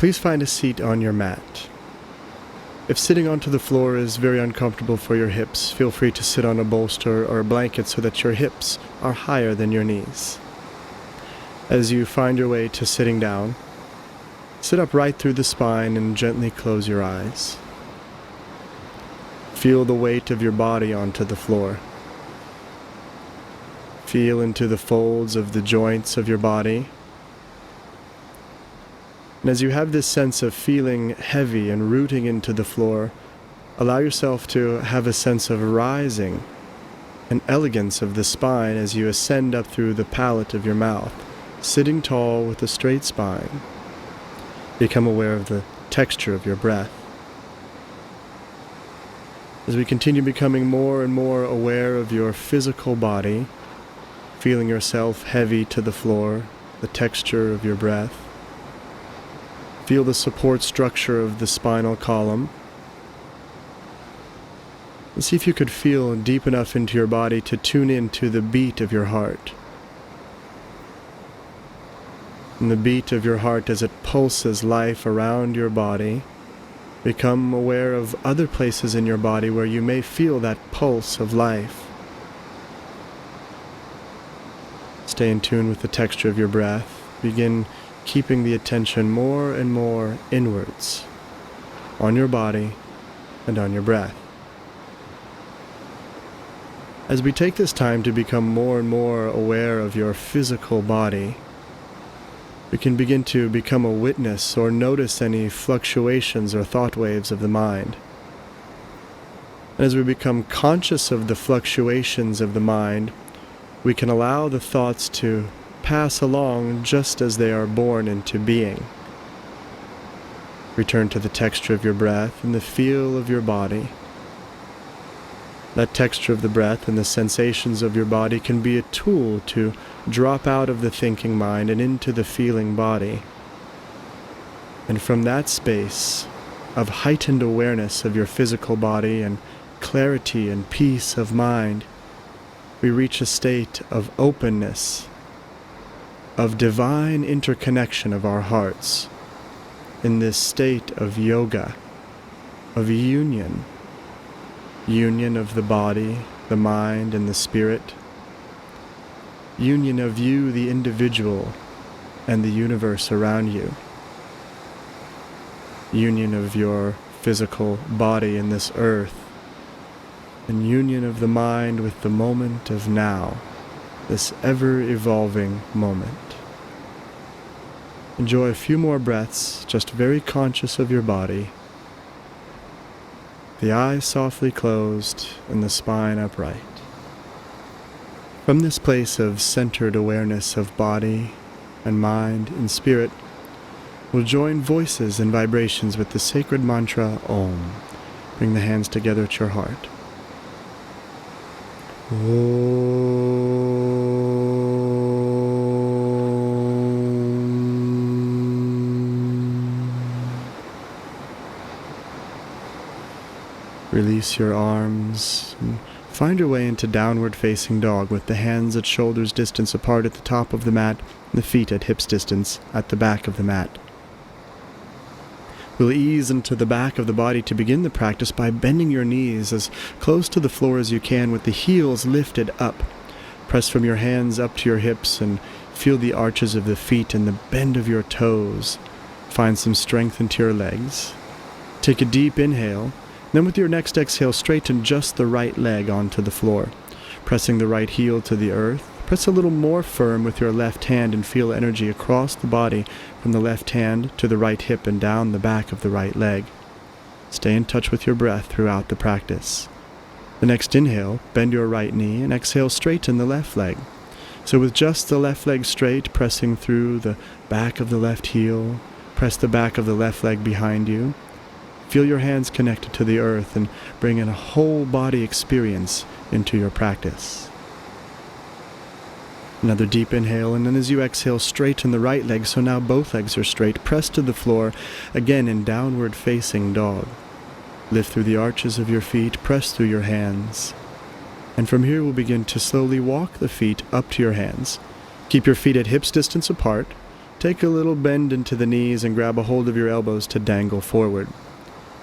Please find a seat on your mat. If sitting onto the floor is very uncomfortable for your hips, feel free to sit on a bolster or a blanket so that your hips are higher than your knees. As you find your way to sitting down, sit up right through the spine and gently close your eyes. Feel the weight of your body onto the floor. Feel into the folds of the joints of your body. And as you have this sense of feeling heavy and rooting into the floor, allow yourself to have a sense of rising and elegance of the spine as you ascend up through the palate of your mouth, sitting tall with a straight spine. Become aware of the texture of your breath. As we continue becoming more and more aware of your physical body, feeling yourself heavy to the floor, the texture of your breath. Feel the support structure of the spinal column. And see if you could feel deep enough into your body to tune into the beat of your heart. And the beat of your heart as it pulses life around your body. Become aware of other places in your body where you may feel that pulse of life. Stay in tune with the texture of your breath. Begin keeping the attention more and more inwards on your body and on your breath. As we take this time to become more and more aware of your physical body, we can begin to become a witness or notice any fluctuations or thought waves of the mind. And as we become conscious of the fluctuations of the mind, we can allow the thoughts to pass along just as they are born into being. Return to the texture of your breath and the feel of your body. That texture of the breath and the sensations of your body can be a tool to drop out of the thinking mind and into the feeling body. And from that space of heightened awareness of your physical body and clarity and peace of mind, we reach a state of openness, of divine interconnection of our hearts, in this state of yoga, of union of the body, the mind, and the spirit, union of you, the individual, and the universe around you, union of your physical body in this earth, and union of the mind with the moment of now, this ever-evolving moment. Enjoy a few more breaths, just very conscious of your body, the eyes softly closed and the spine upright. From this place of centered awareness of body and mind and spirit, we'll join voices and vibrations with the sacred mantra Om. Bring the hands together at your heart. Release your arms and find your way into downward facing dog with the hands at shoulders distance apart at the top of the mat and the feet at hips distance at the back of the mat. We'll ease into the back of the body to begin the practice by bending your knees as close to the floor as you can with the heels lifted up. Press from your hands up to your hips and feel the arches of the feet and the bend of your toes. Find some strength into your legs. Take a deep inhale. Then with your next exhale, straighten just the right leg onto the floor. Pressing the right heel to the earth, press a little more firm with your left hand and feel energy across the body from the left hand to the right hip and down the back of the right leg. Stay in touch with your breath throughout the practice. The next inhale, bend your right knee and exhale, straighten the left leg. So with just the left leg straight, pressing through the back of the left heel, press the back of the left leg behind you. Feel your hands connected to the earth and bring in a whole body experience into your practice. Another deep inhale, and then as you exhale, straighten the right leg so now both legs are straight. Press to the floor, again in downward facing dog. Lift through the arches of your feet, press through your hands. And from here we'll begin to slowly walk the feet up to your hands. Keep your feet at hips distance apart. take a little bend into the knees and grab a hold of your elbows to dangle forward.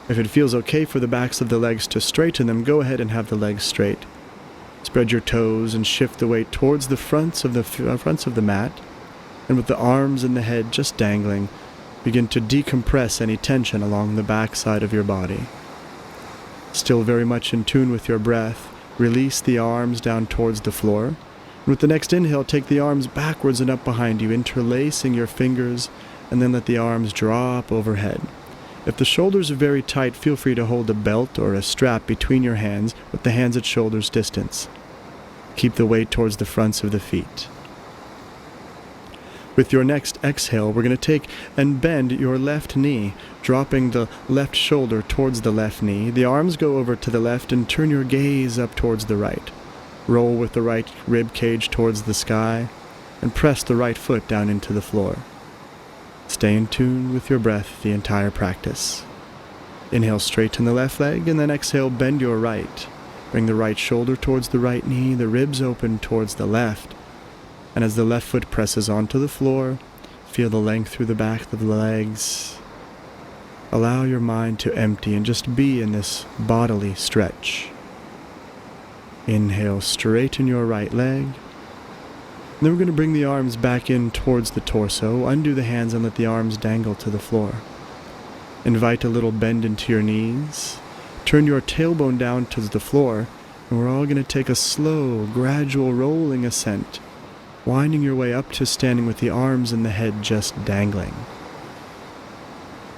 If it feels okay for the backs of the legs to straighten them, go ahead and have the legs straight. Spread your toes and shift the weight towards the fronts of the mat, and with the arms and the head just dangling, begin to decompress any tension along the back side of your body. Still very much in tune with your breath, release the arms down towards the floor. And with the next inhale, take the arms backwards and up behind you, interlacing your fingers, and then let the arms drop overhead. If the shoulders are very tight, feel free to hold a belt or a strap between your hands with the hands at shoulders distance. Keep the weight towards the fronts of the feet. With your next exhale, we're going to take and bend your left knee, dropping the left shoulder towards the left knee. The arms go over to the left and turn your gaze up towards the right. Roll with the right rib cage towards the sky and press the right foot down into the floor. Stay in tune with your breath the entire practice. Inhale, straighten the left leg, and then exhale, bend your right. Bring the right shoulder towards the right knee, the ribs open towards the left. And as the left foot presses onto the floor, feel the length through the back of the legs. Allow your mind to empty and just be in this bodily stretch. Inhale, straighten your right leg. And then we're going to bring the arms back in towards the torso, undo the hands and let the arms dangle to the floor. Invite a little bend into your knees. Turn your tailbone down to the floor, and we're all going to take a slow, gradual rolling ascent, winding your way up to standing with the arms and the head just dangling.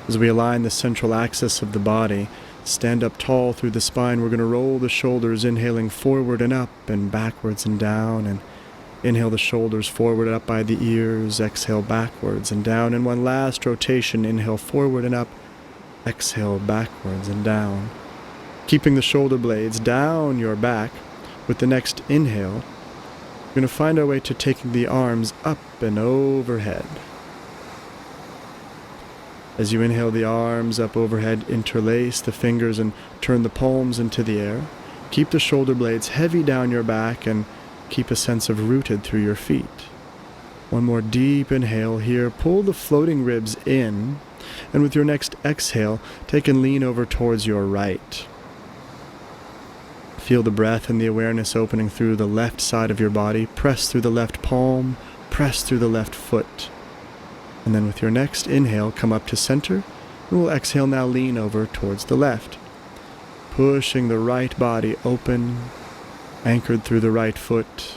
As we align the central axis of the body, stand up tall through the spine, we're going to roll the shoulders, inhaling forward and up and backwards and down, and inhale the shoulders forward and up by the ears, exhale backwards and down, and one last rotation, inhale forward and up, exhale backwards and down. Keeping the shoulder blades down your back, with the next inhale, we're going to find our way to taking the arms up and overhead. As you inhale the arms up overhead, interlace the fingers and turn the palms into the air. Keep the shoulder blades heavy down your back and keep a sense of rooted through your feet. One more deep inhale here. Pull the floating ribs in, and with your next exhale, take and lean over towards your right. Feel the breath and the awareness opening through the left side of your body. Press through the left palm, press through the left foot. And then with your next inhale, come up to center, and we'll exhale now, lean over towards the left. Pushing the right body open, anchored through the right foot,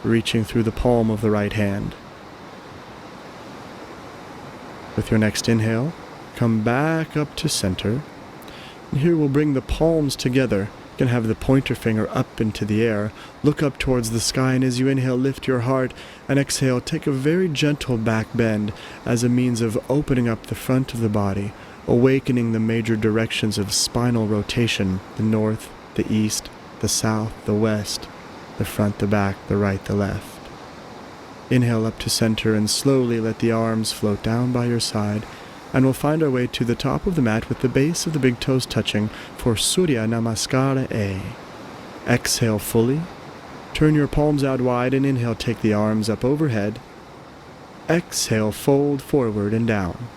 reaching through the palm of the right hand. With your next inhale, come back up to center. And here we'll bring the palms together. You can have the pointer finger up into the air. Look up towards the sky, and as you inhale, lift your heart, and exhale, take a very gentle back bend as a means of opening up the front of the body, awakening the major directions of spinal rotation, the north, the east, the south, the west, the front, the back, the right, the left. Inhale up to center and slowly let the arms float down by your side, and we'll find our way to the top of the mat with the base of the big toes touching for Surya Namaskara A. Exhale fully. Turn your palms out wide and inhale, take the arms up overhead. Exhale, fold forward and down.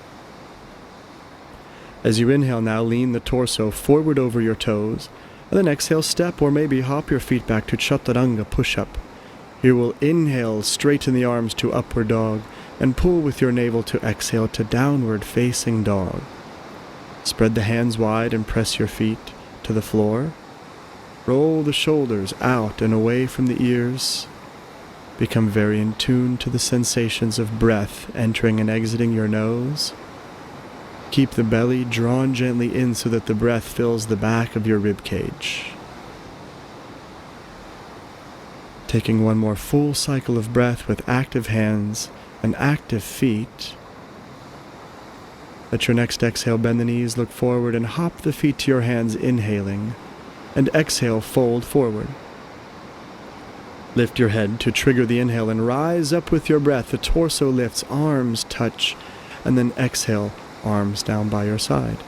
As you inhale now, lean the torso forward over your toes, and then exhale, step or maybe hop your feet back to Chaturanga push-up. Here we'll inhale, straighten the arms to upward dog, and pull with your navel to exhale to downward facing dog. Spread the hands wide and press your feet to the floor. Roll the shoulders out and away from the ears. Become very in tune to the sensations of breath entering and exiting your nose. Keep the belly drawn gently in so that the breath fills the back of your rib cage. Taking one more full cycle of breath with active hands and active feet. At your next exhale, bend the knees, look forward, and hop the feet to your hands, inhaling. And exhale, fold forward. Lift your head to trigger the inhale and rise up with your breath. The torso lifts, arms touch, and then exhale, arms down by your side.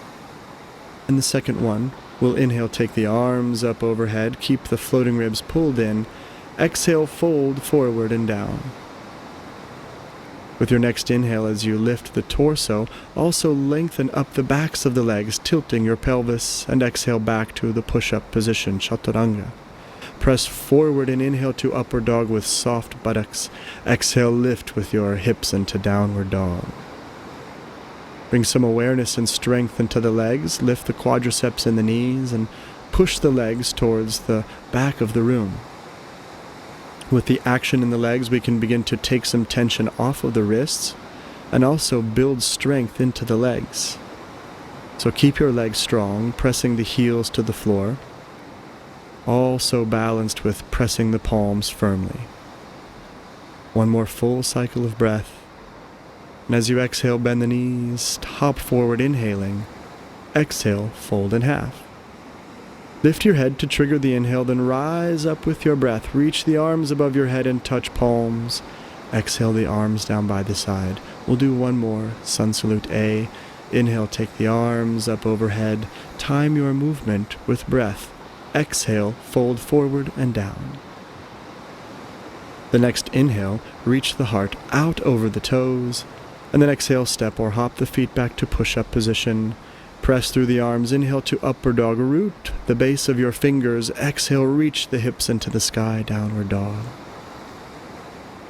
And the second one, we'll inhale, take the arms up overhead, keep the floating ribs pulled in. Exhale, fold forward and down. With your next inhale, as you lift the torso, also lengthen up the backs of the legs, tilting your pelvis, and exhale back to the push-up position, chaturanga. Press forward and inhale to upward dog with soft buttocks. Exhale, lift with your hips into downward dog. Bring some awareness and strength into the legs, lift the quadriceps and the knees, and push the legs towards the back of the room. With the action in the legs, we can begin to take some tension off of the wrists and also build strength into the legs. So keep your legs strong, pressing the heels to the floor, also balanced with pressing the palms firmly. One more full cycle of breath. And as you exhale, bend the knees, hop forward, inhaling. Exhale, fold in half. Lift your head to trigger the inhale, then rise up with your breath. Reach the arms above your head and touch palms. Exhale the arms down by the side. We'll do one more. Sun salute A. Inhale, take the arms up overhead. Time your movement with breath. Exhale, fold forward and down. The next inhale, reach the heart out over the toes. And then exhale, step or hop the feet back to push-up position. Press through the arms, inhale to upward dog, root the base of your fingers, exhale, reach the hips into the sky, downward dog.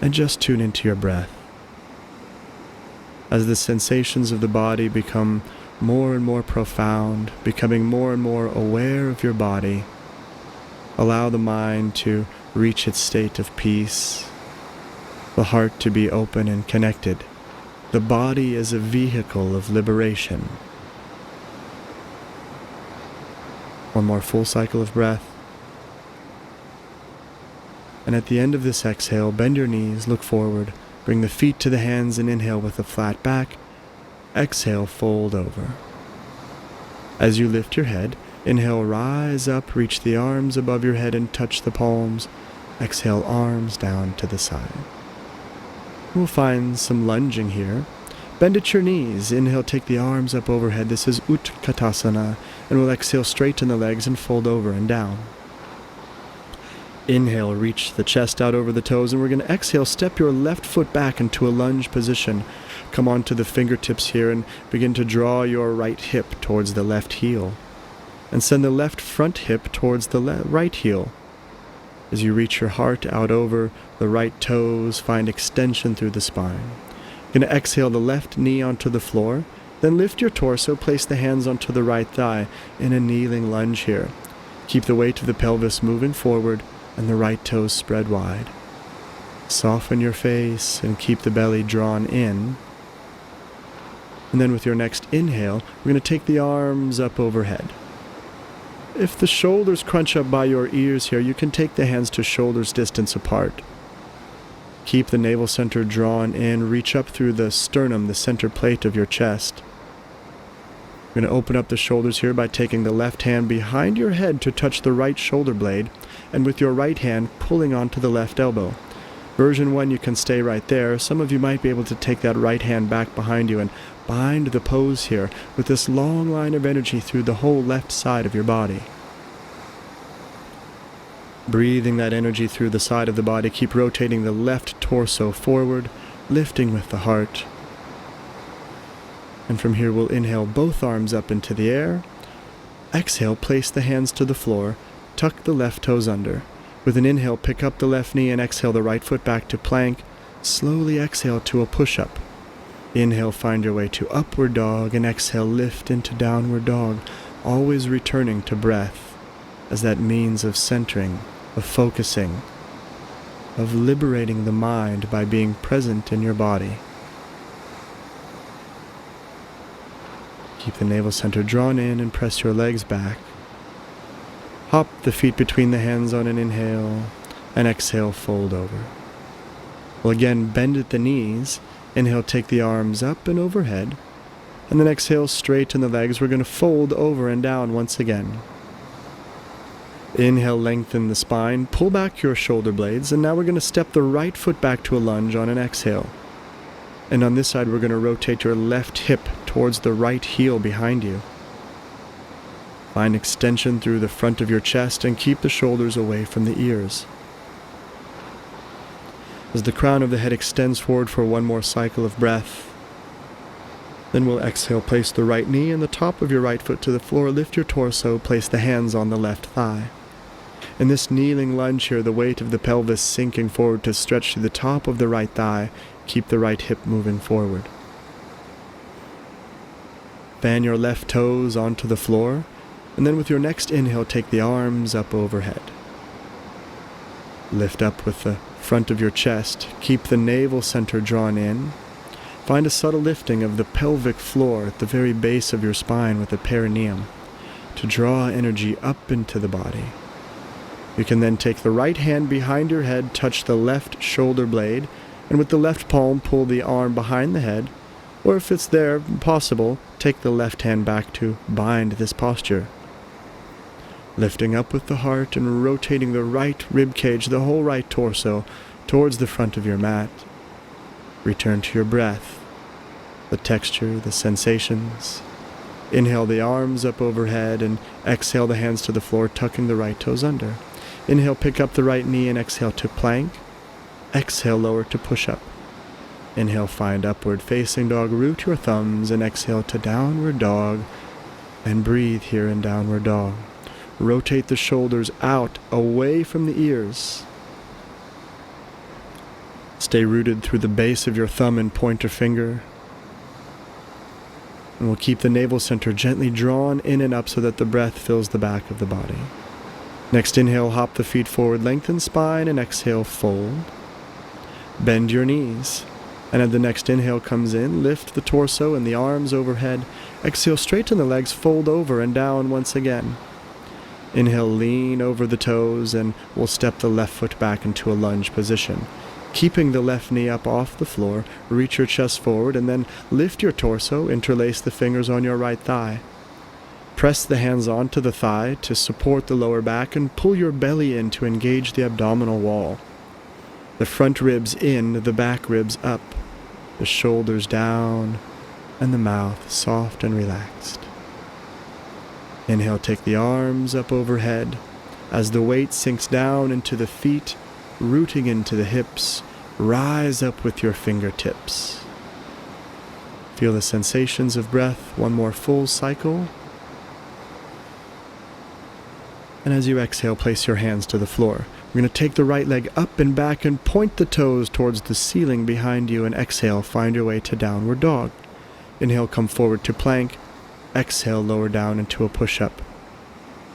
And just tune into your breath. As the sensations of the body become more and more profound, becoming more and more aware of your body, allow the mind to reach its state of peace, the heart to be open and connected. The body is a vehicle of liberation. One more full cycle of breath. And at the end of this exhale, bend your knees, look forward, bring the feet to the hands and inhale with a flat back. Exhale, fold over. As you lift your head, inhale, rise up, reach the arms above your head and touch the palms. Exhale, arms down to the side. We'll find some lunging here. Bend at your knees. Inhale, take the arms up overhead. This is Utkatasana. And we'll exhale, straighten the legs and fold over and down. Inhale, reach the chest out over the toes. And we're going to exhale, step your left foot back into a lunge position. Come onto the fingertips here and begin to draw your right hip towards the left heel. And send the left front hip towards the right heel. As you reach your heart out over the right toes, find extension through the spine. You're going to exhale the left knee onto the floor, then lift your torso, place the hands onto the right thigh in a kneeling lunge here. Keep the weight of the pelvis moving forward and the right toes spread wide. Soften your face and keep the belly drawn in. And then with your next inhale, we're going to take the arms up overhead. If the shoulders crunch up by your ears here, you can take the hands to shoulders distance apart. Keep the navel center drawn in, reach up through the sternum, the center plate of your chest. You're going to open up the shoulders here by taking the left hand behind your head to touch the right shoulder blade, and with your right hand pulling onto the left elbow. Version 1, you can stay right there. Some of you might be able to take that right hand back behind you and bind the pose here with this long line of energy through the whole left side of your body. Breathing that energy through the side of the body, keep rotating the left torso forward, lifting with the heart. And from here we'll inhale both arms up into the air. Exhale, place the hands to the floor, tuck the left toes under. With an inhale, pick up the left knee and exhale the right foot back to plank. Slowly exhale to a push-up. Inhale, find your way to upward dog, and exhale, lift into downward dog, always returning to breath as that means of centering, of focusing, of liberating the mind by being present in your body. Keep the navel center drawn in and press your legs back. Hop the feet between the hands on an inhale, and exhale, fold over. Well, again, bend at the knees. Inhale, take the arms up and overhead, and then exhale, straighten the legs. We're going to fold over and down once again. Inhale, lengthen the spine, pull back your shoulder blades, and now we're going to step the right foot back to a lunge on an exhale. And on this side, we're going to rotate your left hip towards the right heel behind you. Find extension through the front of your chest and keep the shoulders away from the ears. As the crown of the head extends forward for one more cycle of breath. Then we'll exhale, place the right knee and the top of your right foot to the floor, lift your torso, place the hands on the left thigh. In this kneeling lunge here, the weight of the pelvis sinking forward to stretch to the top of the right thigh, keep the right hip moving forward. Fan your left toes onto the floor, and then with your next inhale, take the arms up overhead. Lift up with the front of your chest, keep the navel center drawn in. Find a subtle lifting of the pelvic floor at the very base of your spine with the perineum to draw energy up into the body. You can then take the right hand behind your head, touch the left shoulder blade, and with the left palm pull the arm behind the head, or if it's there possible, take the left hand back to bind this posture. Lifting up with the heart and rotating the right rib cage, the whole right torso, towards the front of your mat. Return to your breath, the texture, the sensations. Inhale the arms up overhead and exhale the hands to the floor, tucking the right toes under. Inhale, pick up the right knee and exhale to plank. Exhale, lower to push-up. Inhale, find upward facing dog, root your thumbs, and exhale to downward dog, and breathe here in downward dog. Rotate the shoulders out, away from the ears. Stay rooted through the base of your thumb and pointer finger. And we'll keep the navel center gently drawn in and up so that the breath fills the back of the body. Next inhale, hop the feet forward, lengthen spine, and exhale, fold. Bend your knees. And as the next inhale comes in, lift the torso and the arms overhead. Exhale, straighten the legs, fold over and down once again. Inhale, lean over the toes, and we'll step the left foot back into a lunge position. Keeping the left knee up off the floor, reach your chest forward, and then lift your torso, interlace the fingers on your right thigh. Press the hands onto the thigh to support the lower back and pull your belly in to engage the abdominal wall. The front ribs in, the back ribs up, the shoulders down, and the mouth soft and relaxed. Inhale, take the arms up overhead as the weight sinks down into the feet, rooting into the hips. Rise up with your fingertips. Feel the sensations of breath, one more full cycle. And as you exhale, place your hands to the floor. We're going to take the right leg up and back and point the toes towards the ceiling behind you, and exhale, find your way to downward dog. Inhale, come forward to plank. Exhale, lower down into a push-up.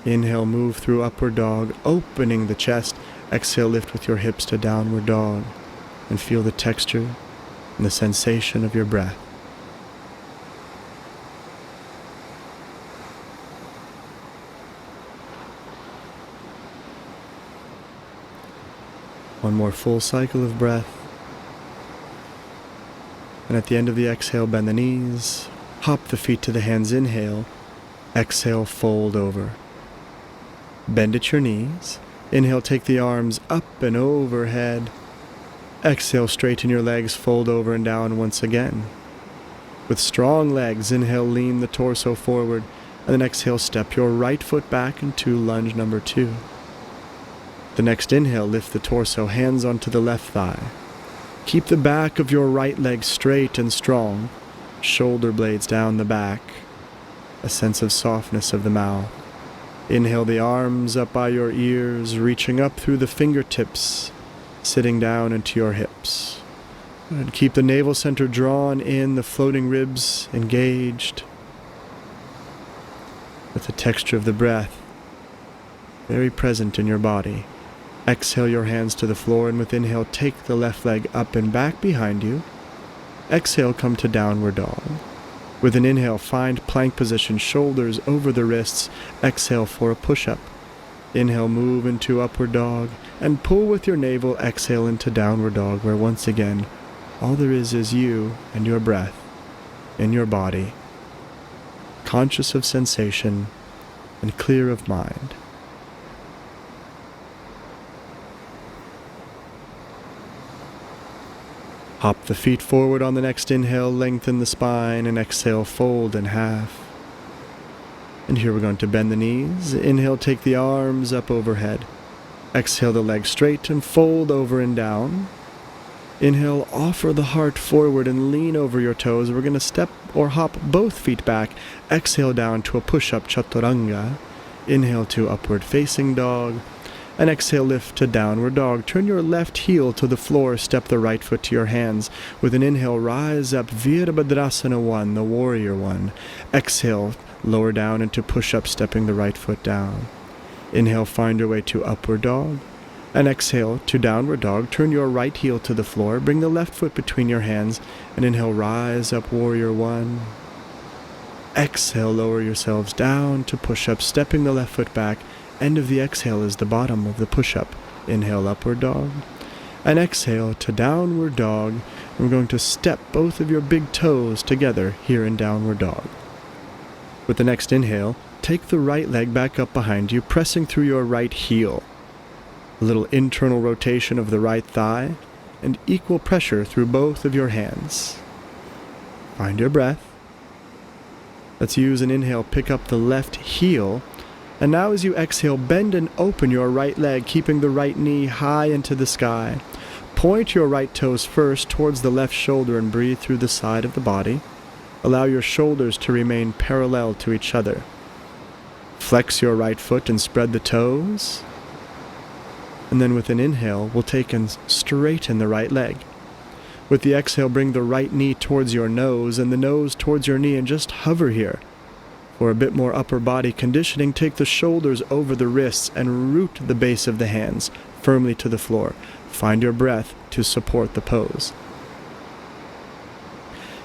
Inhale, move through upward dog, opening the chest. Exhale, lift with your hips to downward dog, and feel the texture and the sensation of your breath. One more full cycle of breath. And at the end of the exhale, bend the knees, hop the feet to the hands, inhale. Exhale, fold over. Bend at your knees. Inhale, take the arms up and overhead. Exhale, straighten your legs, fold over and down once again. With strong legs, inhale, lean the torso forward, and then exhale, step your right foot back into lunge number 2. The next inhale, lift the torso, hands onto the left thigh. Keep the back of your right leg straight and strong, shoulder blades down the back, a sense of softness of the mouth. Inhale the arms up by your ears, reaching up through the fingertips, sitting down into your hips. And keep the navel center drawn in, the floating ribs engaged, with the texture of the breath very present in your body. Exhale your hands to the floor, and with inhale, take the left leg up and back behind you. Exhale, come to downward dog. With an inhale, find plank position, shoulders over the wrists. Exhale for a push-up. Inhale, move into upward dog, and pull with your navel. Exhale into downward dog, where once again, all there is you and your breath in your body, conscious of sensation and clear of mind. Hop the feet forward on the next inhale, lengthen the spine, and exhale, fold in half. And here we're going to bend the knees. Inhale, take the arms up overhead. Exhale the legs straight and fold over and down. Inhale, offer the heart forward and lean over your toes. We're going to step or hop both feet back. Exhale down to a push-up chaturanga. Inhale to upward facing dog. And exhale, lift to downward dog. Turn your left heel to the floor. Step the right foot to your hands. With an inhale, rise up, Virabhadrasana 1, the warrior 1. Exhale, lower down into push-up, stepping the right foot down. Inhale, find your way to upward dog. And exhale to downward dog. Turn your right heel to the floor. Bring the left foot between your hands. And inhale, rise up, warrior 1. Exhale, lower yourselves down to push-up, stepping the left foot back. End of the exhale is the bottom of the push-up. Inhale, upward dog. And exhale to downward dog. We're going to step both of your big toes together here in downward dog. With the next inhale, take the right leg back up behind you, pressing through your right heel. A little internal rotation of the right thigh, and equal pressure through both of your hands. Find your breath. Let's use an inhale, pick up the left heel. And now as you exhale, bend and open your right leg, keeping the right knee high into the sky. Point your right toes first towards the left shoulder and breathe through the side of the body. Allow your shoulders to remain parallel to each other. Flex your right foot and spread the toes. And then with an inhale, we'll take and straighten the right leg. With the exhale, bring the right knee towards your nose and the nose towards your knee and just hover here. For a bit more upper body conditioning, take the shoulders over the wrists and root the base of the hands firmly to the floor. Find your breath to support the pose.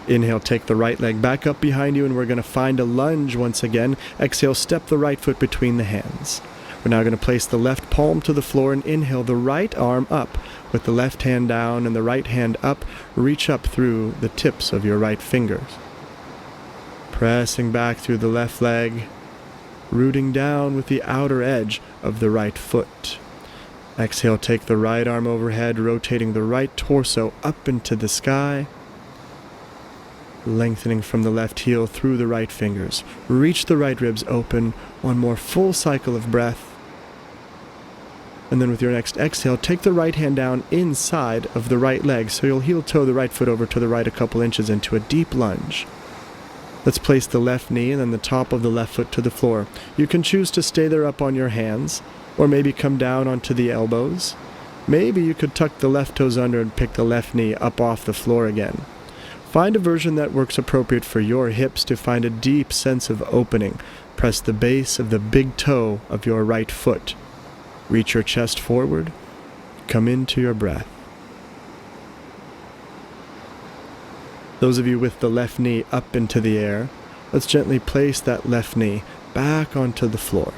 Inhale, take the right leg back up behind you, and we're going to find a lunge once again. Exhale, step the right foot between the hands. We're now going to place the left palm to the floor and inhale the right arm up. With the left hand down and the right hand up, reach up through the tips of your right fingers. Pressing back through the left leg, rooting down with the outer edge of the right foot. Exhale, take the right arm overhead, rotating the right torso up into the sky. Lengthening from the left heel through the right fingers. Reach the right ribs open. One more full cycle of breath. And then with your next exhale, take the right hand down inside of the right leg, so you'll heel toe the right foot over to the right a couple inches into a deep lunge. Let's place the left knee and then the top of the left foot to the floor. You can choose to stay there up on your hands, or maybe come down onto the elbows. Maybe you could tuck the left toes under and pick the left knee up off the floor again. Find a version that works appropriate for your hips to find a deep sense of opening. Press the base of the big toe of your right foot. Reach your chest forward. Come into your breath. Those of you with the left knee up into the air, let's gently place that left knee back onto the floor.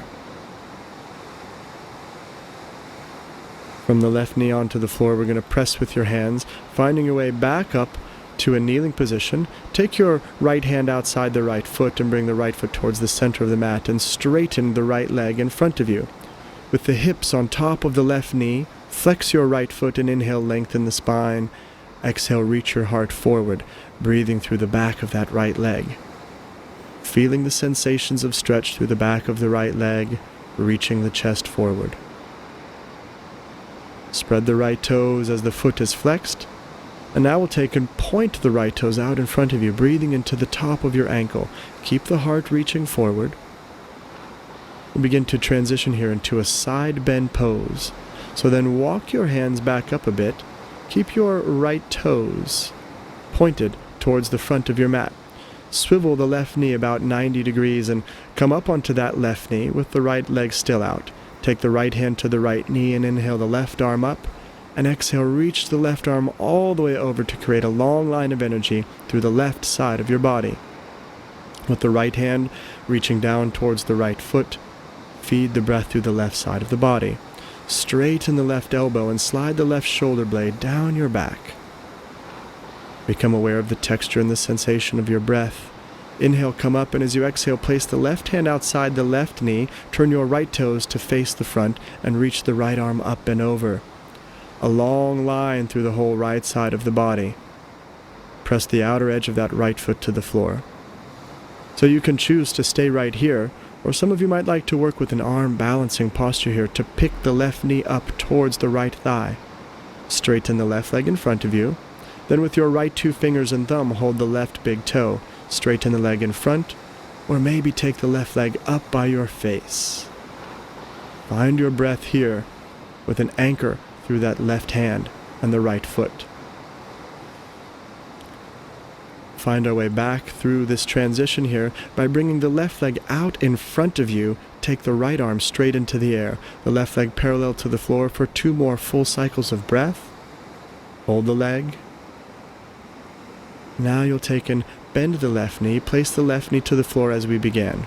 From the left knee onto the floor, we're going to press with your hands, finding your way back up to a kneeling position. Take your right hand outside the right foot and bring the right foot towards the center of the mat and straighten the right leg in front of you. With the hips on top of the left knee, flex your right foot and inhale, lengthen the spine. Exhale, reach your heart forward, breathing through the back of that right leg. Feeling the sensations of stretch through the back of the right leg, reaching the chest forward. Spread the right toes as the foot is flexed. And now we'll take and point the right toes out in front of you, breathing into the top of your ankle. Keep the heart reaching forward. We'll begin to transition here into a side bend pose. So then walk your hands back up a bit. Keep your right toes pointed towards the front of your mat. Swivel the left knee about 90 degrees and come up onto that left knee with the right leg still out. Take the right hand to the right knee and inhale the left arm up. And exhale, reach the left arm all the way over to create a long line of energy through the left side of your body. With the right hand reaching down towards the right foot, feed the breath through the left side of the body. Straighten the left elbow and slide the left shoulder blade down your back. Become aware of the texture and the sensation of your breath. Inhale, come up, and as you exhale, place the left hand outside the left knee, turn your right toes to face the front, and reach the right arm up and over. A long line through the whole right side of the body. Press the outer edge of that right foot to the floor. So you can choose to stay right here, or some of you might like to work with an arm balancing posture here to pick the left knee up towards the right thigh. Straighten the left leg in front of you. Then with your right 2 fingers and thumb, hold the left big toe. Straighten the leg in front, or maybe take the left leg up by your face. Find your breath here with an anchor through that left hand and the right foot. Find our way back through this transition here by bringing the left leg out in front of you. Take the right arm straight into the air, the left leg parallel to the floor for 2 more full cycles of breath. Hold the leg. Now you'll take and bend the left knee, place the left knee to the floor as we began.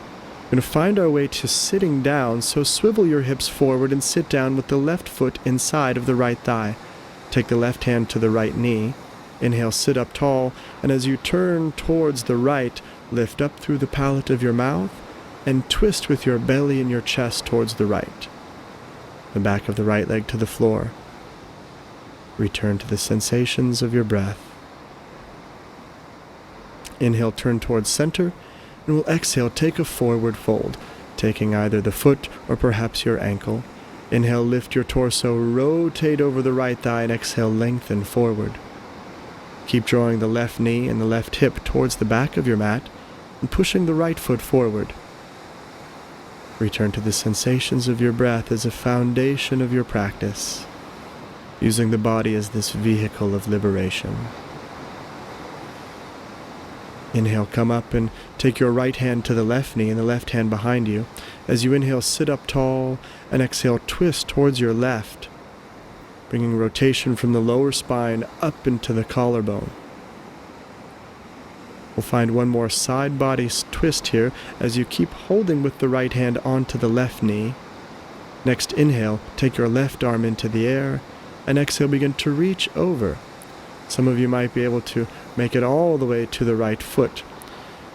We're going to find our way to sitting down, so swivel your hips forward and sit down with the left foot inside of the right thigh. Take the left hand to the right knee. Inhale, sit up tall, and as you turn towards the right, lift up through the palate of your mouth and twist with your belly and your chest towards the right. The back of the right leg to the floor. Return to the sensations of your breath. Inhale, turn towards center, and we'll exhale, take a forward fold, taking either the foot or perhaps your ankle. Inhale, lift your torso, rotate over the right thigh, and exhale, lengthen forward. Keep drawing the left knee and the left hip towards the back of your mat and pushing the right foot forward. Return to the sensations of your breath as a foundation of your practice, using the body as this vehicle of liberation. Inhale, come up and take your right hand to the left knee and the left hand behind you. As you inhale, sit up tall, and exhale, twist towards your left, bringing rotation from the lower spine up into the collarbone. We'll find one more side body twist here as you keep holding with the right hand onto the left knee. Next inhale, take your left arm into the air, and exhale, begin to reach over. Some of you might be able to make it all the way to the right foot.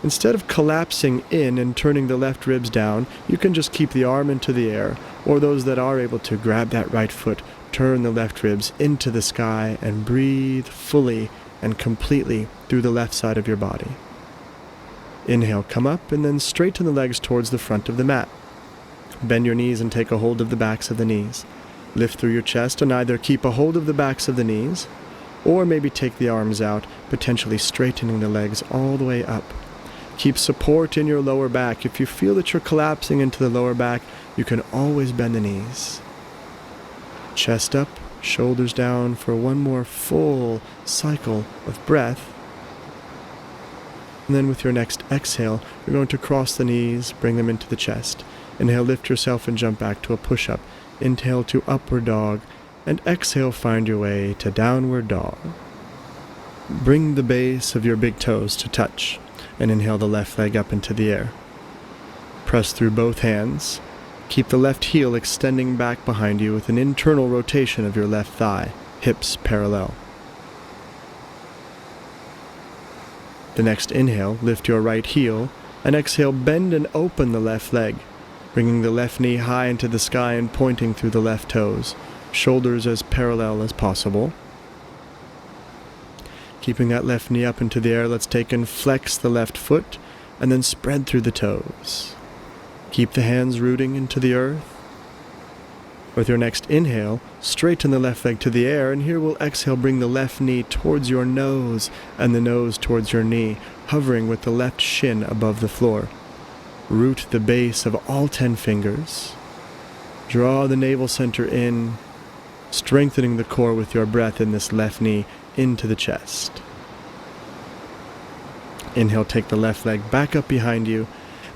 Instead of collapsing in and turning the left ribs down, you can just keep the arm into the air, or those that are able to grab that right foot, turn the left ribs into the sky and breathe fully and completely through the left side of your body. Inhale, come up, and then straighten the legs towards the front of the mat. Bend your knees and take a hold of the backs of the knees. Lift through your chest and either keep a hold of the backs of the knees, or maybe take the arms out, potentially straightening the legs all the way up. Keep support in your lower back. If you feel that you're collapsing into the lower back, you can always bend the knees. Chest up, shoulders down for one more full cycle of breath. And then with your next exhale, you're going to cross the knees, bring them into the chest. Inhale, lift yourself and jump back to a push-up. Inhale to upward dog, and exhale, find your way to downward dog. Bring the base of your big toes to touch, and inhale the left leg up into the air. Press through both hands. Keep the left heel extending back behind you with an internal rotation of your left thigh, hips parallel. The next inhale, lift your right heel, and exhale, bend and open the left leg, bringing the left knee high into the sky and pointing through the left toes. Shoulders as parallel as possible. Keeping that left knee up into the air, let's take and flex the left foot and then spread through the toes. Keep the hands rooting into the earth. With your next inhale, straighten the left leg to the air, and here we'll exhale, bring the left knee towards your nose and the nose towards your knee, hovering with the left shin above the floor. Root the base of all 10 fingers. Draw the navel center in, strengthening the core with your breath in this left knee into the chest. Inhale, take the left leg back up behind you,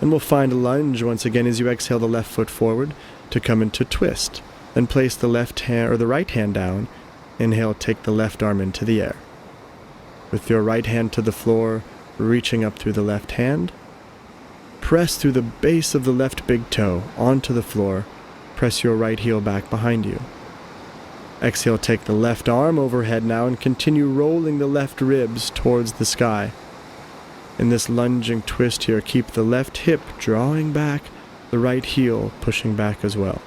and we'll find a lunge once again as you exhale the left foot forward to come into twist. Then place the left hand or the right hand down. Inhale, take the left arm into the air. With your right hand to the floor, reaching up through the left hand. Press through the base of the left big toe onto the floor. Press your right heel back behind you. Exhale, take the left arm overhead now and continue rolling the left ribs towards the sky. In this lunging twist here, keep the left hip drawing back, the right heel pushing back as well.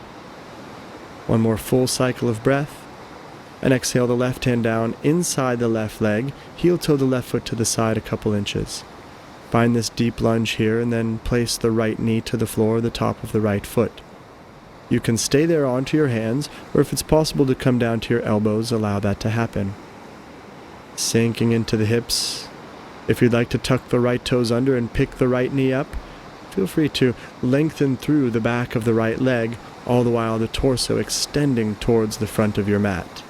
One more full cycle of breath, and exhale the left hand down inside the left leg, heel toe the left foot to the side a couple inches. Find this deep lunge here and then place the right knee to the floor, the top of the right foot. You can stay there onto your hands, or if it's possible to come down to your elbows, allow that to happen. Sinking into the hips. If you'd like to tuck the right toes under and pick the right knee up, feel free to lengthen through the back of the right leg, all the while the torso extending towards the front of your mat.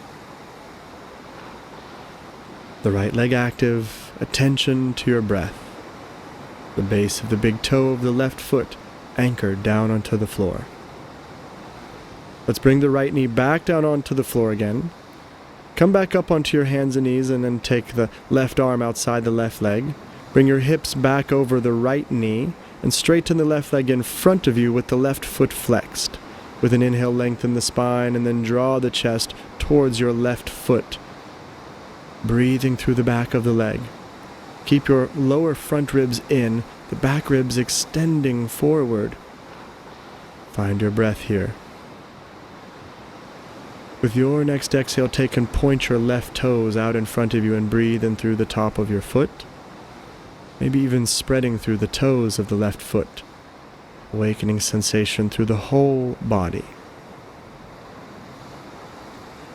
The right leg active, attention to your breath. The base of the big toe of the left foot anchored down onto the floor. Let's bring the right knee back down onto the floor again. Come back up onto your hands and knees and then take the left arm outside the left leg. Bring your hips back over the right knee and straighten the left leg in front of you with the left foot flexed. With an inhale, lengthen the spine and then draw the chest towards your left foot. Breathing through the back of the leg. Keep your lower front ribs in, the back ribs extending forward. Find your breath here. With your next exhale, take and point your left toes out in front of you and breathe in through the top of your foot. Maybe even spreading through the toes of the left foot. Awakening sensation through the whole body.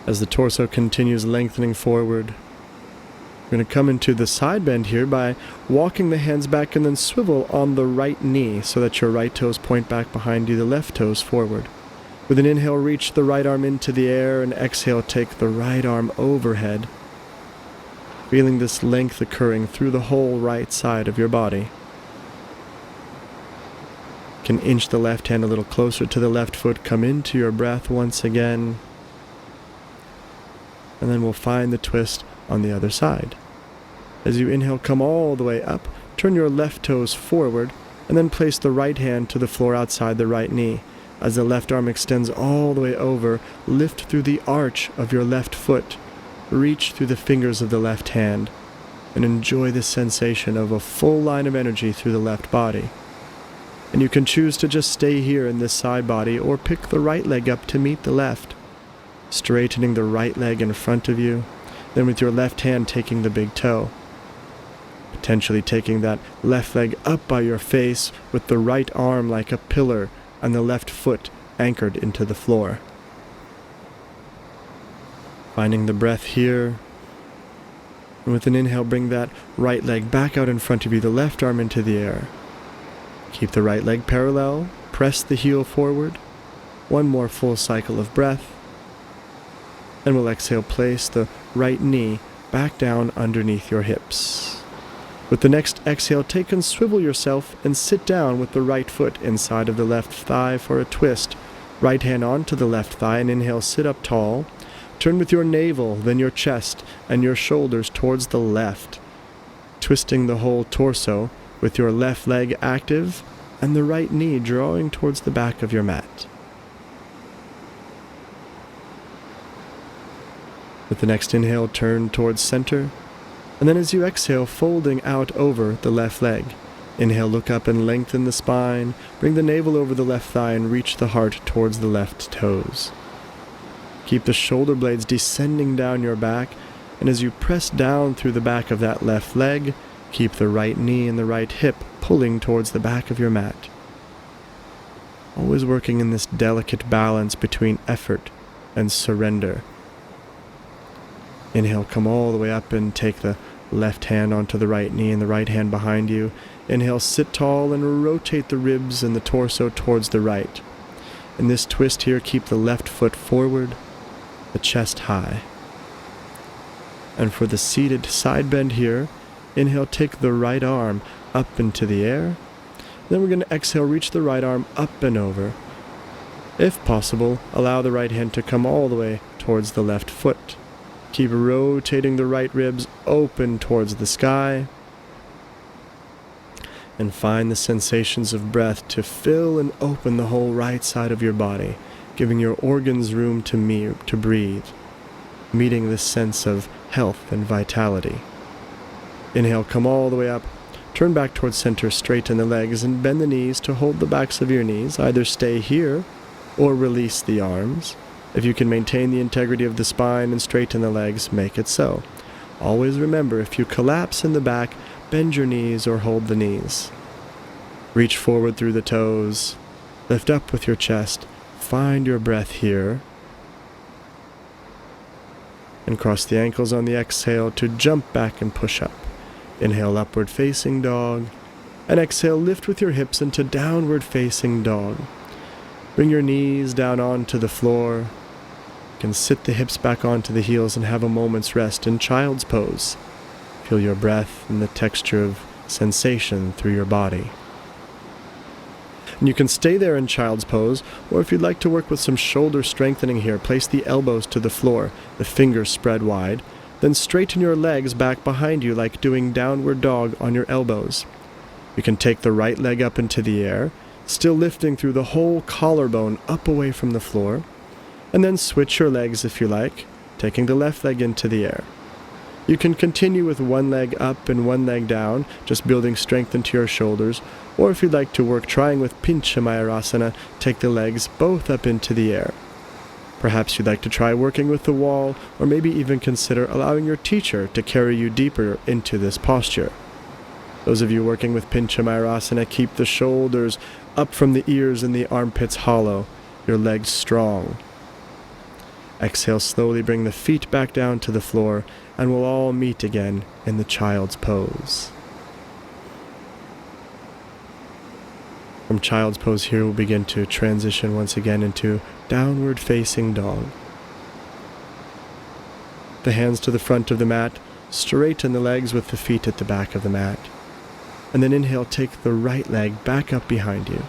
As the torso continues lengthening forward, we're going to come into the side bend here by walking the hands back and then swivel on the right knee so that your right toes point back behind you, the left toes forward. With an inhale, reach the right arm into the air, and exhale, take the right arm overhead, feeling this length occurring through the whole right side of your body. You can inch the left hand a little closer to the left foot, come into your breath once again, and then we'll find the twist on the other side. As you inhale, come all the way up, turn your left toes forward, and then place the right hand to the floor outside the right knee. As the left arm extends all the way over, lift through the arch of your left foot, reach through the fingers of the left hand, and enjoy the sensation of a full line of energy through the left body. And you can choose to just stay here in this side body, or pick the right leg up to meet the left, straightening the right leg in front of you, then with your left hand taking the big toe. Potentially taking that left leg up by your face with the right arm like a pillar and the left foot anchored into the floor. Finding the breath here. And with an inhale, bring that right leg back out in front of you, the left arm into the air. Keep the right leg parallel, press the heel forward. One more full cycle of breath. And we'll exhale, place the right knee back down underneath your hips. With the next exhale, take and swivel yourself and sit down with the right foot inside of the left thigh for a twist. Right hand onto the left thigh and inhale, sit up tall. Turn with your navel, then your chest and your shoulders towards the left. Twisting the whole torso with your left leg active and the right knee drawing towards the back of your mat. With the next inhale, turn towards center. And then as you exhale, folding out over the left leg. Inhale, look up and lengthen the spine. Bring the navel over the left thigh and reach the heart towards the left toes. Keep the shoulder blades descending down your back. And as you press down through the back of that left leg, keep the right knee and the right hip pulling towards the back of your mat. Always working in this delicate balance between effort and surrender. Inhale, come all the way up and take the left hand onto the right knee and the right hand behind you. Inhale, sit tall and rotate the ribs and the torso towards the right. In this twist here, keep the left foot forward, the chest high. And for the seated side bend here, inhale, take the right arm up into the air. Then we're going to exhale, reach the right arm up and over. If possible, allow the right hand to come all the way towards the left foot. Keep rotating the right ribs open towards the sky. And find the sensations of breath to fill and open the whole right side of your body, giving your organs room to breathe, meeting this sense of health and vitality. Inhale, come all the way up. Turn back towards center, straighten the legs, and bend the knees to hold the backs of your knees. Either stay here or release the arms. If you can maintain the integrity of the spine and straighten the legs, make it so. Always remember, if you collapse in the back, bend your knees or hold the knees. Reach forward through the toes. Lift up with your chest. find your breath here. And cross the ankles on the exhale to jump back and push up. Inhale, upward facing dog. And exhale, lift with your hips into downward facing dog. Bring your knees down onto the floor. You can sit the hips back onto the heels and have a moment's rest in child's pose. Feel your breath and the texture of sensation through your body. And you can stay there in child's pose, or if you'd like to work with some shoulder strengthening here, place the elbows to the floor, the fingers spread wide, then straighten your legs back behind you like doing downward dog on your elbows. You can take the right leg up into the air, still lifting through the whole collarbone up away from the floor, and then switch your legs if you like, taking the left leg into the air. You can continue with one leg up and one leg down, just building strength into your shoulders, or if you'd like to work trying with Pigeon, take the legs both up into the air. Perhaps you'd like to try working with the wall, or maybe even consider allowing your teacher to carry you deeper into this posture. Those of you working with Pigeon, keep the shoulders up from the ears and the armpits hollow, your legs strong. Exhale, slowly bring the feet back down to the floor, and we'll all meet again in the child's pose. From child's pose here, we'll begin to transition once again into downward facing dog. The hands to the front of the mat, straighten the legs with the feet at the back of the mat. And then inhale, take the right leg back up behind you.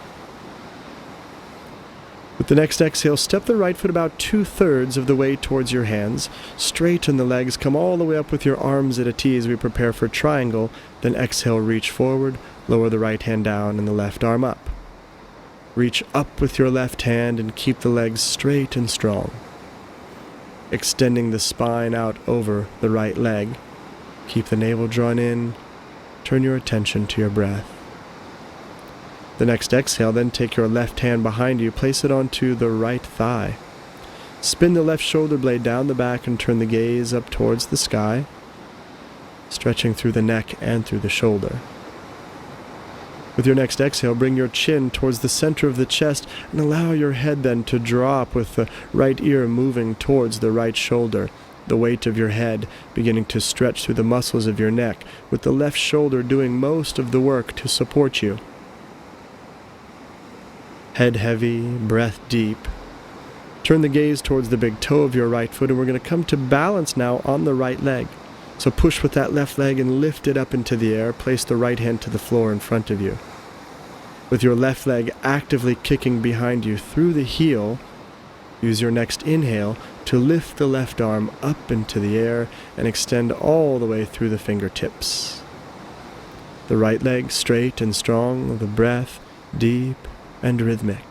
With the next exhale, step the right foot about 2/3 of the way towards your hands. Straighten the legs, come all the way up with your arms at a T as we prepare for triangle. Then exhale, reach forward, lower the right hand down and the left arm up. Reach up with your left hand and keep the legs straight and strong. Extending the spine out over the right leg. Keep the navel drawn in. Turn your attention to your breath. The next exhale, then take your left hand behind you, place it onto the right thigh. Spin the left shoulder blade down the back and turn the gaze up towards the sky, stretching through the neck and through the shoulder. With your next exhale, bring your chin towards the center of the chest and allow your head then to drop with the right ear moving towards the right shoulder, the weight of your head beginning to stretch through the muscles of your neck, with the left shoulder doing most of the work to support you. Head heavy, breath deep. Turn the gaze towards the big toe of your right foot, and we're going to come to balance now on the right leg. So push with that left leg and lift it up into the air. Place the right hand to the floor in front of you. With your left leg actively kicking behind you through the heel, use your next inhale to lift the left arm up into the air and extend all the way through the fingertips. The right leg straight and strong, the breath deep and rhythmic.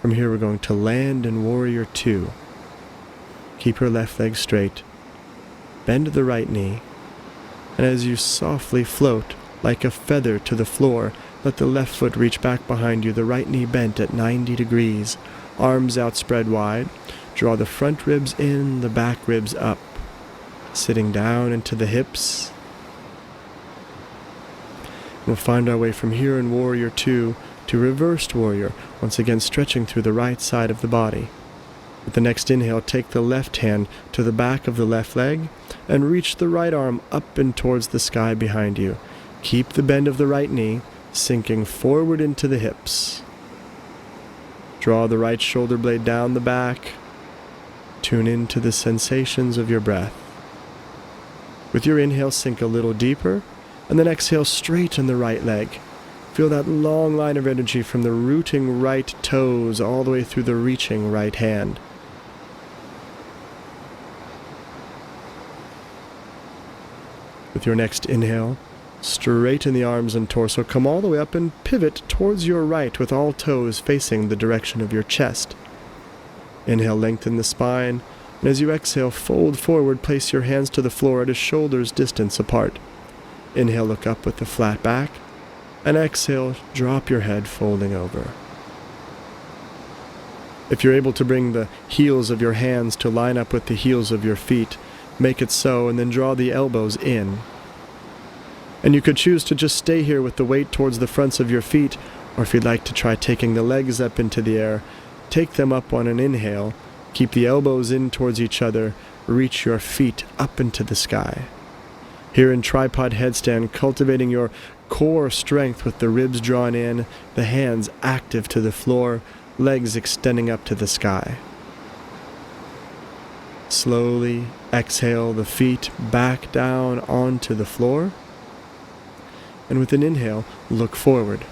From here we're going to land in Warrior 2. Keep your left leg straight. Bend the right knee. And as you softly float like a feather to the floor, let the left foot reach back behind you, the right knee bent at 90 degrees. Arms outspread wide. Draw the front ribs in, the back ribs up. Sitting down into the hips. We'll find our way from here in Warrior 2 to Reversed Warrior, once again stretching through the right side of the body. With the next inhale, take the left hand to the back of the left leg and reach the right arm up and towards the sky behind you. Keep the bend of the right knee, sinking forward into the hips. Draw the right shoulder blade down the back. Tune into the sensations of your breath. With your inhale, sink a little deeper. And then exhale, straighten the right leg. Feel that long line of energy from the rooting right toes all the way through the reaching right hand. With your next inhale, straighten the arms and torso. Come all the way up and pivot towards your right with all toes facing the direction of your chest. Inhale, lengthen the spine. And as you exhale, fold forward, place your hands to the floor at a shoulder's distance apart. Inhale, look up with the flat back, and exhale, drop your head, folding over. If you're able to bring the heels of your hands to line up with the heels of your feet, make it so, and then draw the elbows in. And you could choose to just stay here with the weight towards the fronts of your feet, Or if you'd like to try taking the legs up into the air, take them up on an inhale, keep the elbows in towards each other, reach your feet up into the sky. Here in tripod headstand, cultivating your core strength with the ribs drawn in, the hands active to the floor, legs extending up to the sky. Slowly exhale the feet back down onto the floor. And with an inhale, look forward.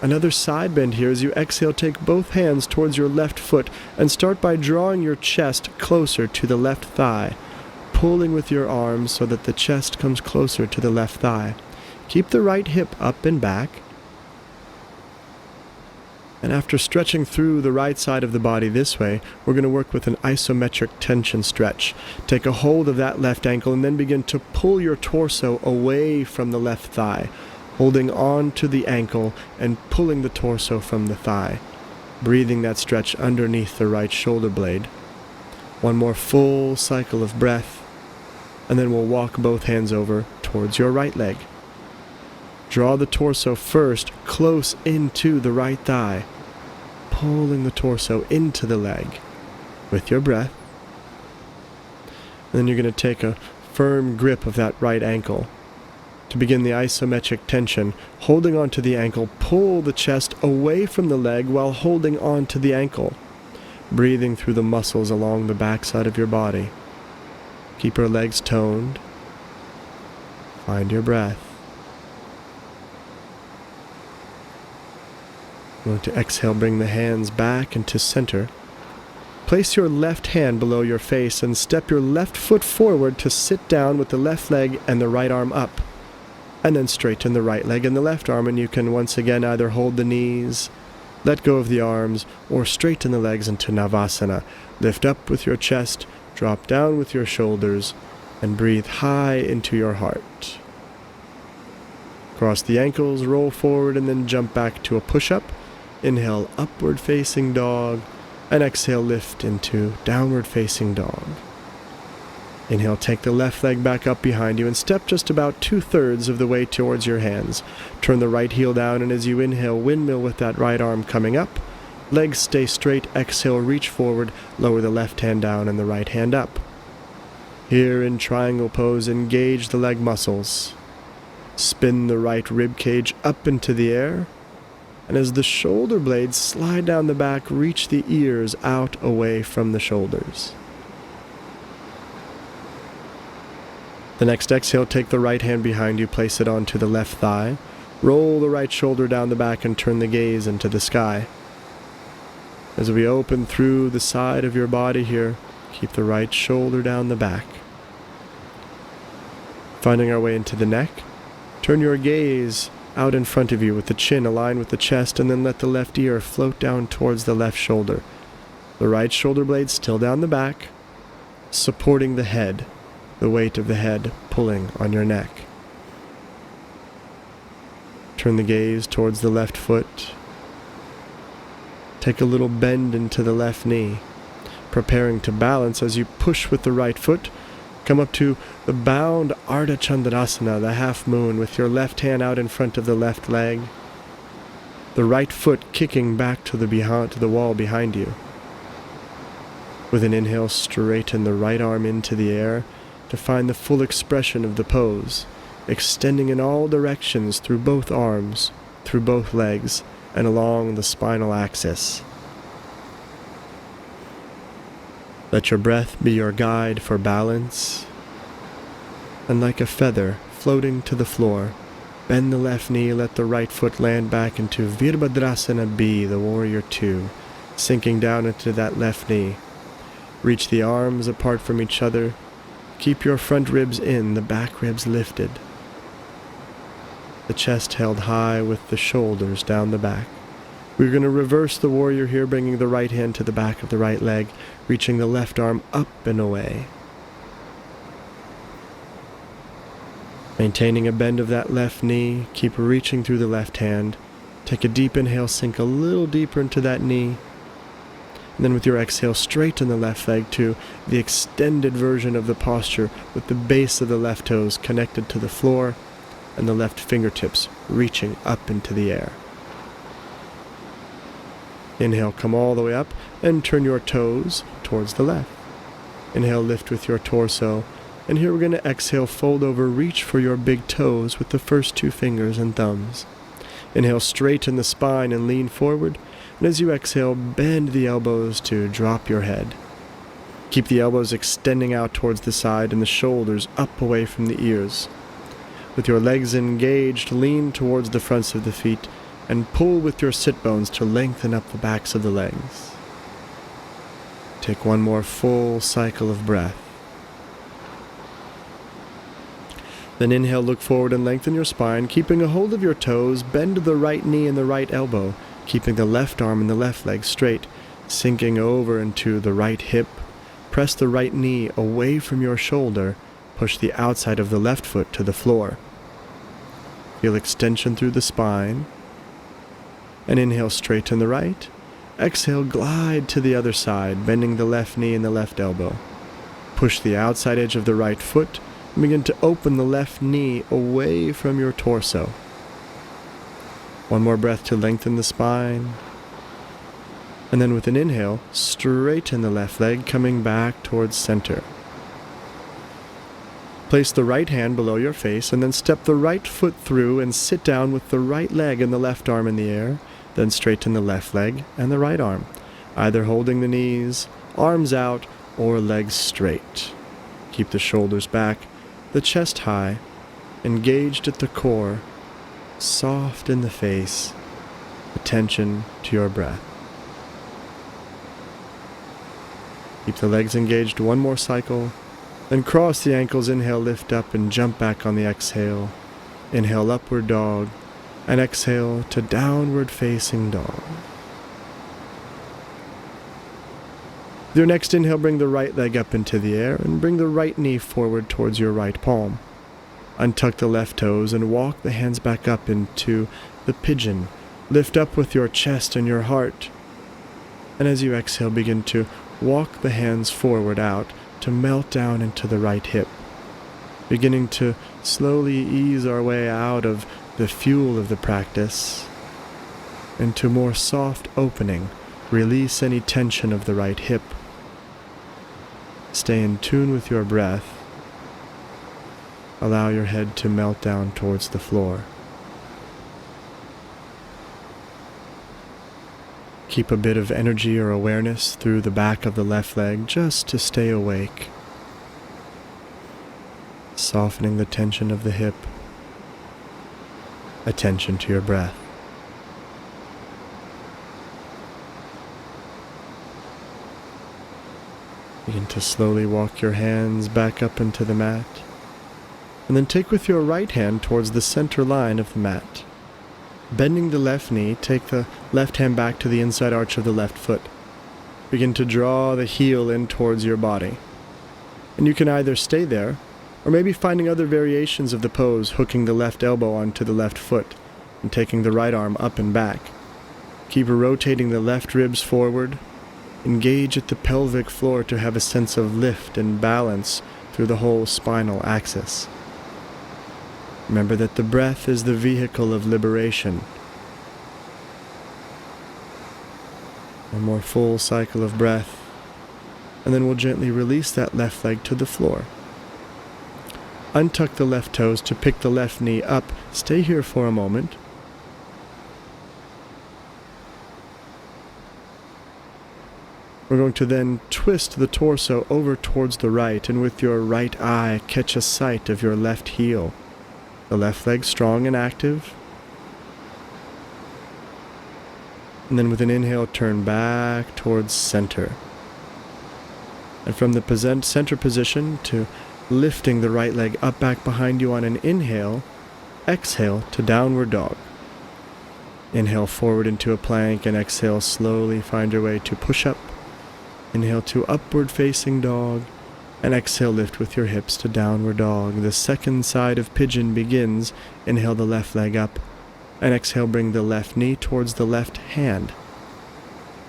Another side bend here. As you exhale, take both hands towards your left foot and start by drawing your chest closer to the left thigh, pulling with your arms so that the chest comes closer to the left thigh. Keep the right hip up and back. And after stretching through the right side of the body this way, we're going to work with an isometric tension stretch. Take a hold of that left ankle and then begin to pull your torso away from the left thigh, holding on to the ankle and pulling the torso from the thigh, breathing that stretch underneath the right shoulder blade. One more full cycle of breath, and then we'll walk both hands over towards your right leg. Draw the torso first close into the right thigh, pulling the torso into the leg with your breath. And then you're going to take a firm grip of that right ankle. To begin the isometric tension, holding onto the ankle, pull the chest away from the leg while holding on to the ankle, breathing through the muscles along the backside of your body. Keep your legs toned. Find your breath. Going to exhale, bring the hands back into center. Place your left hand below your face and step your left foot forward to sit down with the left leg and the right arm up. And then straighten the right leg and the left arm, and you can once again either hold the knees, let go of the arms, or straighten the legs into Navasana. Lift up with your chest, drop down with your shoulders, and breathe high into your heart. Cross the ankles, roll forward, and then jump back to a push-up. Inhale, upward facing dog, and exhale, lift into downward facing dog. Inhale, take the left leg back up behind you and step just about 2/3 of the way towards your hands. Turn the right heel down, and as you inhale, windmill with that right arm coming up. Legs stay straight, exhale, reach forward, lower the left hand down and the right hand up. Here in triangle pose, engage the leg muscles. Spin the right rib cage up into the air. And as the shoulder blades slide down the back, reach the ears out away from the shoulders. The next exhale, take the right hand behind you, place it onto the left thigh. Roll the right shoulder down the back and turn the gaze into the sky. As we open through the side of your body here, keep the right shoulder down the back. Finding our way into the neck, turn your gaze out in front of you with the chin aligned with the chest, and then let the left ear float down towards the left shoulder. The right shoulder blade still down the back, supporting the head, the weight of the head pulling on your neck. Turn the gaze towards the left foot. Take a little bend into the left knee, preparing to balance as you push with the right foot. Come up to the bound Ardha Chandrasana, the half moon, with your left hand out in front of the left leg, the right foot kicking back to the wall behind you. With an inhale, straighten the right arm into the air to find the full expression of the pose, extending in all directions through both arms, through both legs, and along the spinal axis. Let your breath be your guide for balance, and like a feather floating to the floor, bend the left knee, let the right foot land back into Virabhadrasana B, the warrior two, sinking down into that left knee. Reach the arms apart from each other, keep your front ribs in, the back ribs lifted, the chest held high with the shoulders down the back. We're going to reverse the warrior here, bringing the right hand to the back of the right leg, reaching the left arm up and away. Maintaining a bend of that left knee, keep reaching through the left hand. Take a deep inhale, sink a little deeper into that knee. And then with your exhale, straighten the left leg to the extended version of the posture with the base of the left toes connected to the floor and the left fingertips reaching up into the air. Inhale, come all the way up and turn your toes towards the left. Inhale, lift with your torso. And here we're going to exhale, fold over, reach for your big toes with the first 2 fingers and thumbs. Inhale, straighten the spine and lean forward. And as you exhale, bend the elbows to drop your head. Keep the elbows extending out towards the side and the shoulders up away from the ears. With your legs engaged, lean towards the fronts of the feet and pull with your sit bones to lengthen up the backs of the legs. Take one more full cycle of breath. Then inhale, look forward and lengthen your spine, keeping a hold of your toes, bend the right knee and the right elbow, keeping the left arm and the left leg straight, sinking over into the right hip. Press the right knee away from your shoulder, push the outside of the left foot to the floor. Feel extension through the spine. And inhale, straighten the right. Exhale, glide to the other side, bending the left knee and the left elbow. Push the outside edge of the right foot and begin to open the left knee away from your torso. One more breath to lengthen the spine. And then with an inhale, straighten the left leg, coming back towards center. Place the right hand below your face and then step the right foot through and sit down with the right leg and the left arm in the air. Then straighten the left leg and the right arm, either holding the knees, arms out, or legs straight. Keep the shoulders back, the chest high, engaged at the core, soft in the face, attention to your breath. Keep the legs engaged one more cycle, then cross the ankles, inhale, lift up and jump back on the exhale. Inhale, upward dog, and exhale to downward facing dog. With your next inhale, bring the right leg up into the air and bring the right knee forward towards your right palm. Untuck the left toes and walk the hands back up into the pigeon. Lift up with your chest and your heart. And as you exhale, begin to walk the hands forward out to melt down into the right hip. Beginning to slowly ease our way out of the fuel of the practice into more soft opening. Release any tension of the right hip. Stay in tune with your breath. Allow your head to melt down towards the floor. Keep a bit of energy or awareness through the back of the left leg just to stay awake. Softening the tension of the hip. Attention to your breath. Begin to slowly walk your hands back up into the mat. And then take with your right hand towards the center line of the mat. Bending the left knee, take the left hand back to the inside arch of the left foot. Begin to draw the heel in towards your body. And you can either stay there, or maybe finding other variations of the pose, hooking the left elbow onto the left foot and taking the right arm up and back. Keep rotating the left ribs forward. Engage at the pelvic floor to have a sense of lift and balance through the whole spinal axis. Remember that the breath is the vehicle of liberation. One more full cycle of breath, and then we'll gently release that left leg to the floor. Untuck the left toes to pick the left knee up. Stay here for a moment. We're going to then twist the torso over towards the right, and with your right eye catch a sight of your left heel. The left leg strong and active. And then with an inhale, turn back towards center. And from the center position to lifting the right leg up back behind you on an inhale, exhale to downward dog. Inhale forward into a plank and exhale slowly find your way to push-up. Inhale to upward facing dog and exhale lift with your hips to downward dog. The second side of pigeon begins. Inhale the left leg up and exhale bring the left knee towards the left hand.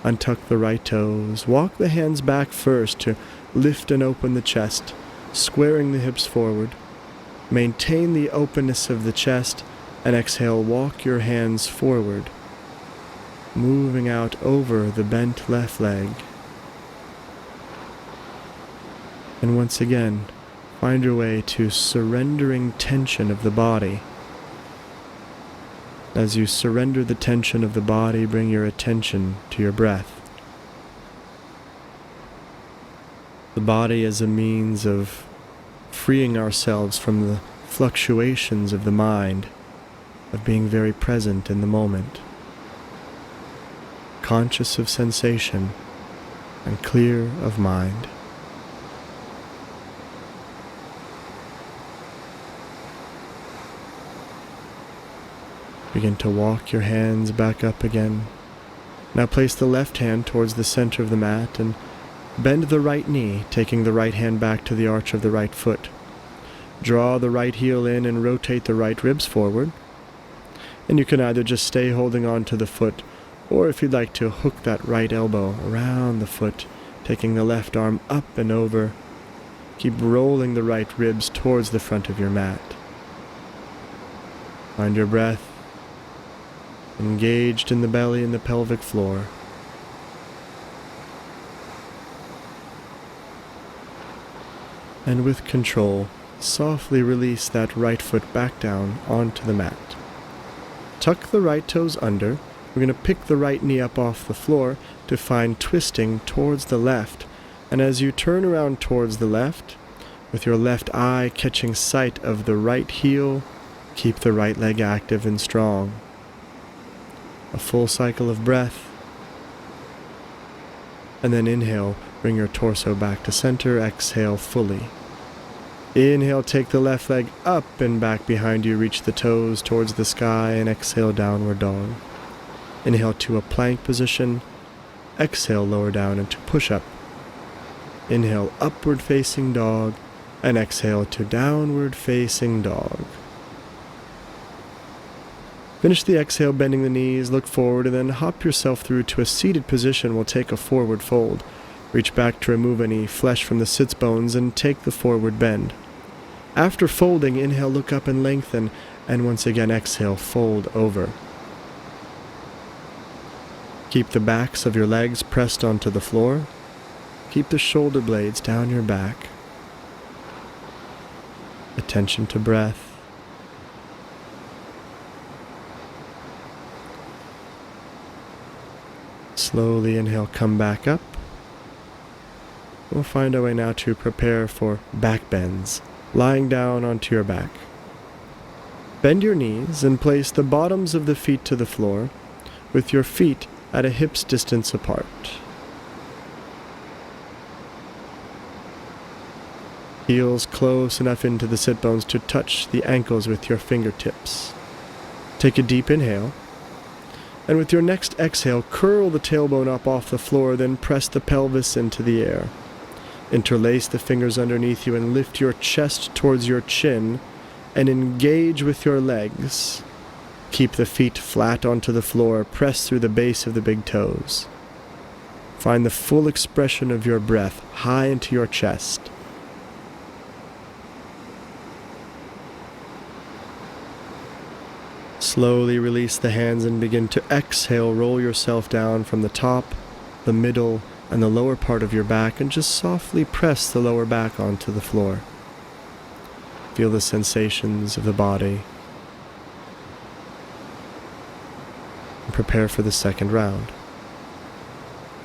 Untuck the right toes. Walk the hands back first to lift and open the chest, squaring the hips forward. Maintain the openness of the chest and exhale walk your hands forward. moving out over the bent left leg. And once again, find your way to surrendering tension of the body. As you surrender the tension of the body, bring your attention to your breath. The body as a means of freeing ourselves from the fluctuations of the mind, of being very present in the moment, conscious of sensation and clear of mind. Begin to walk your hands back up again. Now place the left hand towards the center of the mat and bend the right knee, taking the right hand back to the arch of the right foot. Draw the right heel in and rotate the right ribs forward. And you can either just stay holding on to the foot, or if you'd like to, hook that right elbow around the foot, taking the left arm up and over. Keep rolling the right ribs towards the front of your mat. Find your breath engaged in the belly and the pelvic floor. And with control, softly release that right foot back down onto the mat. Tuck the right toes under. We're going to pick the right knee up off the floor to find twisting towards the left. And as you turn around towards the left, with your left eye catching sight of the right heel, keep the right leg active and strong. A full cycle of breath. And then inhale, bring your torso back to center, exhale fully. Inhale, take the left leg up and back behind you, reach the toes towards the sky, and exhale, downward dog. Inhale to a plank position, exhale, lower down into push-up. Inhale, upward facing dog, and exhale to downward facing dog. Finish the exhale, bending the knees, look forward, and then hop yourself through to a seated position. We'll take a forward fold. Reach back to remove any flesh from the sits bones and take the forward bend. After folding, inhale, look up and lengthen, and once again exhale, fold over. Keep the backs of your legs pressed onto the floor. Keep the shoulder blades down your back. Attention to breath. Slowly inhale, come back up. We'll find our way now to prepare for back bends, lying down onto your back. Bend your knees and place the bottoms of the feet to the floor, with your feet at a hip's distance apart. Heels close enough into the sit bones to touch the ankles with your fingertips. Take a deep inhale. And with your next exhale, curl the tailbone up off the floor, then press the pelvis into the air. Interlace the fingers underneath you and lift your chest towards your chin and engage with your legs. Keep the feet flat onto the floor, press through the base of the big toes. Find the full expression of your breath high into your chest. Slowly release the hands and begin to exhale. Roll yourself down from the top, the middle, and the lower part of your back, and just softly press the lower back onto the floor. Feel the sensations of the body. And prepare for the second round.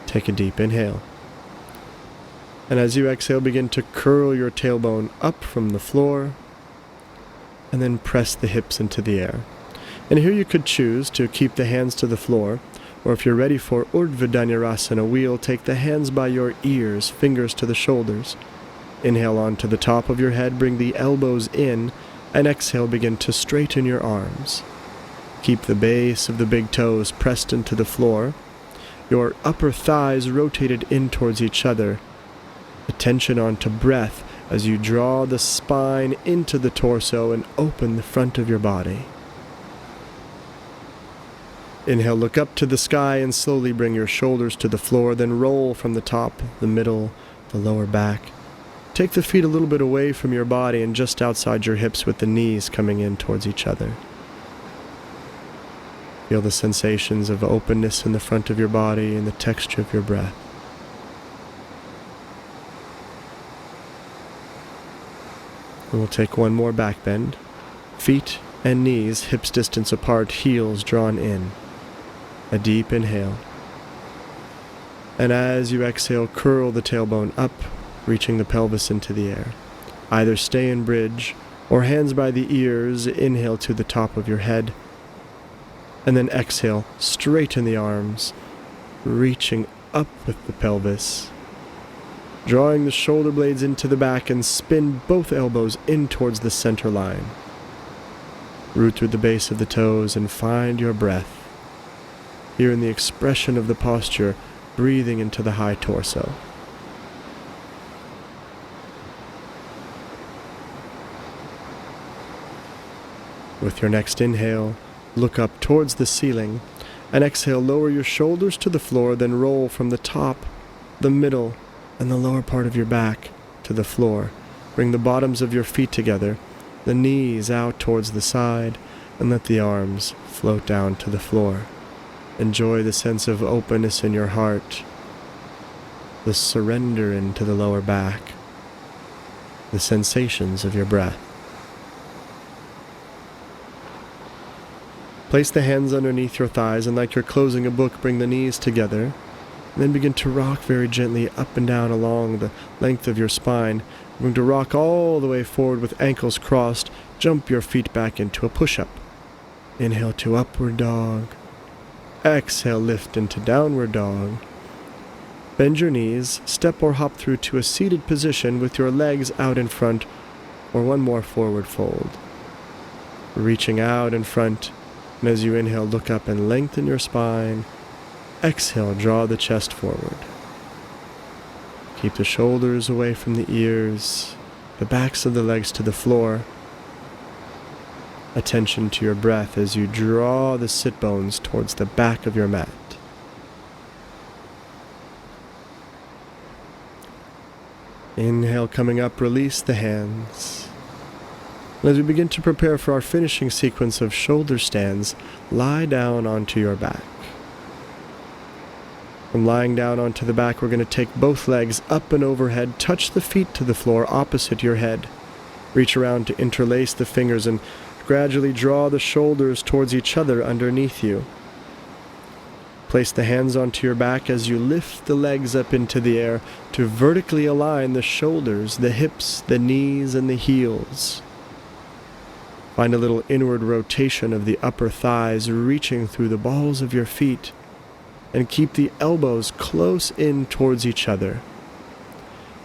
Take a deep inhale. And as you exhale, begin to curl your tailbone up from the floor, and then press the hips into the air. And here you could choose to keep the hands to the floor, or if you're ready for Urdhva Dhanurasana wheel, take the hands by your ears, fingers to the shoulders. Inhale onto the top of your head, bring the elbows in, and exhale, begin to straighten your arms. Keep the base of the big toes pressed into the floor, your upper thighs rotated in towards each other. Attention onto breath as you draw the spine into the torso and open the front of your body. Inhale, look up to the sky and slowly bring your shoulders to the floor, then roll from the top, the middle, the lower back. Take the feet a little bit away from your body and just outside your hips with the knees coming in towards each other. Feel the sensations of openness in the front of your body and the texture of your breath. And we'll take one more back bend. Feet and knees hips distance apart, heels drawn in. A deep inhale. And as you exhale, curl the tailbone up, reaching the pelvis into the air. Either stay in bridge or hands by the ears, inhale to the top of your head. And then exhale, straighten the arms, reaching up with the pelvis. Drawing the shoulder blades into the back and spin both elbows in towards the center line. Root through the base of the toes and find your breath. Here in the expression of the posture, breathing into the high torso. With your next inhale, look up towards the ceiling, and exhale, lower your shoulders to the floor, then roll from the top, the middle, and the lower part of your back to the floor. Bring the bottoms of your feet together, the knees out towards the side, and let the arms float down to the floor. Enjoy the sense of openness in your heart, the surrender into the lower back, the sensations of your breath. Place the hands underneath your thighs, and like you're closing a book, bring the knees together. And then begin to rock very gently up and down along the length of your spine. You're going to rock all the way forward with ankles crossed. Jump your feet back into a push-up. Inhale to upward dog. Exhale, lift into downward dog. Bend your knees, step or hop through to a seated position with your legs out in front, or one more forward fold. Reaching out in front, and as you inhale, look up and lengthen your spine. Exhale, draw the chest forward. Keep the shoulders away from the ears, the backs of the legs to the floor. Attention to your breath as you draw the sit bones towards the back of your mat. Inhale, coming up, release the hands. And as we begin to prepare for our finishing sequence of shoulder stands, lie down onto your back. From lying down onto the back, we're going to take both legs up and overhead, touch the feet to the floor opposite your head. Reach around to interlace the fingers and gradually draw the shoulders towards each other underneath you. Place the hands onto your back as you lift the legs up into the air to vertically align the shoulders, the hips, the knees, and the heels. Find a little inward rotation of the upper thighs reaching through the balls of your feet. And keep the elbows close in towards each other.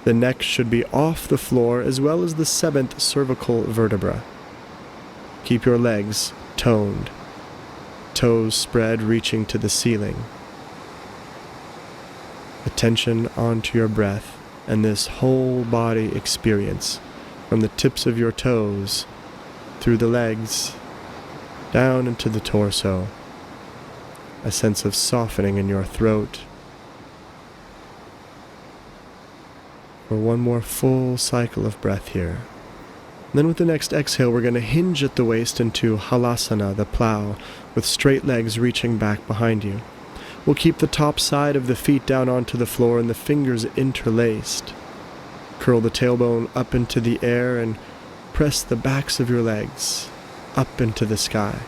The neck should be off the floor as well as the 7th cervical vertebra. Keep your legs toned, toes spread reaching to the ceiling. Attention onto your breath and this whole body experience, from the tips of your toes, through the legs, down into the torso. A sense of softening in your throat. For one more full cycle of breath here. And then with the next exhale, we're going to hinge at the waist into Halasana, the plow, with straight legs reaching back behind you. We'll keep the top side of the feet down onto the floor and the fingers interlaced. Curl the tailbone up into the air and press the backs of your legs up into the sky.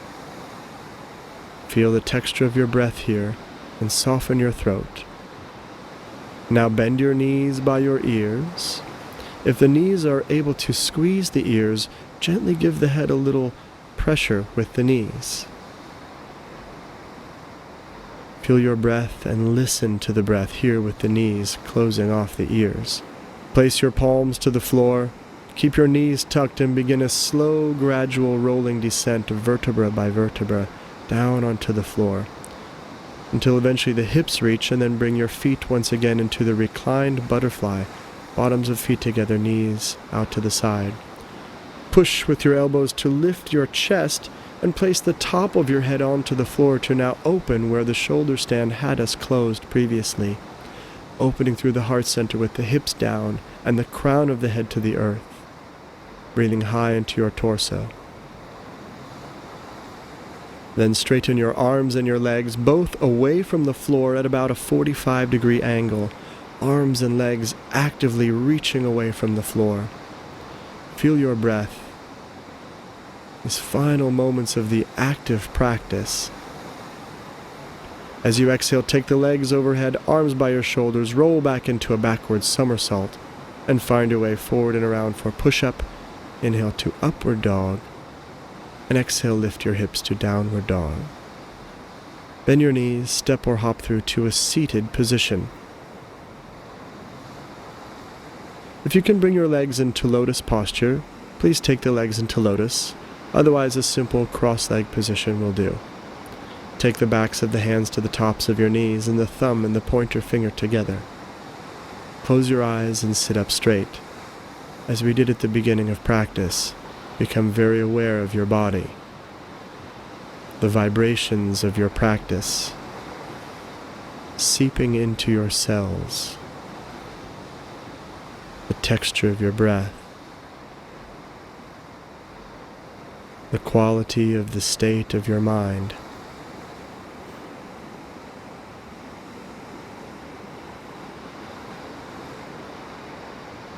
Feel the texture of your breath here and soften your throat. Now bend your knees by your ears. If the knees are able to squeeze the ears, gently give the head a little pressure with the knees. Feel your breath and listen to the breath here with the knees closing off the ears. Place your palms to the floor. Keep your knees tucked and begin a slow, gradual rolling descent vertebra by vertebra down onto the floor, until eventually the hips reach, and then bring your feet once again into the reclined butterfly, bottoms of feet together, knees out to the side. Push with your elbows to lift your chest and place the top of your head onto the floor to now open where the shoulder stand had us closed previously, opening through the heart center with the hips down and the crown of the head to the earth, breathing high into your torso. Then straighten your arms and your legs, both away from the floor at about a 45-degree angle, arms and legs actively reaching away from the floor. Feel your breath. These final moments of the active practice. As you exhale, take the legs overhead, arms by your shoulders, roll back into a backward somersault, and find your way forward and around for push-up. Inhale to upward dog, and exhale, lift your hips to downward dog. Bend your knees, step or hop through to a seated position. If you can bring your legs into lotus posture, please take the legs into lotus. Otherwise, a simple cross-leg position will do. Take the backs of the hands to the tops of your knees and the thumb and the pointer finger together. Close your eyes and sit up straight. As we did at the beginning of practice, become very aware of your body, the vibrations of your practice seeping into your cells, the texture of your breath, the quality of the state of your mind.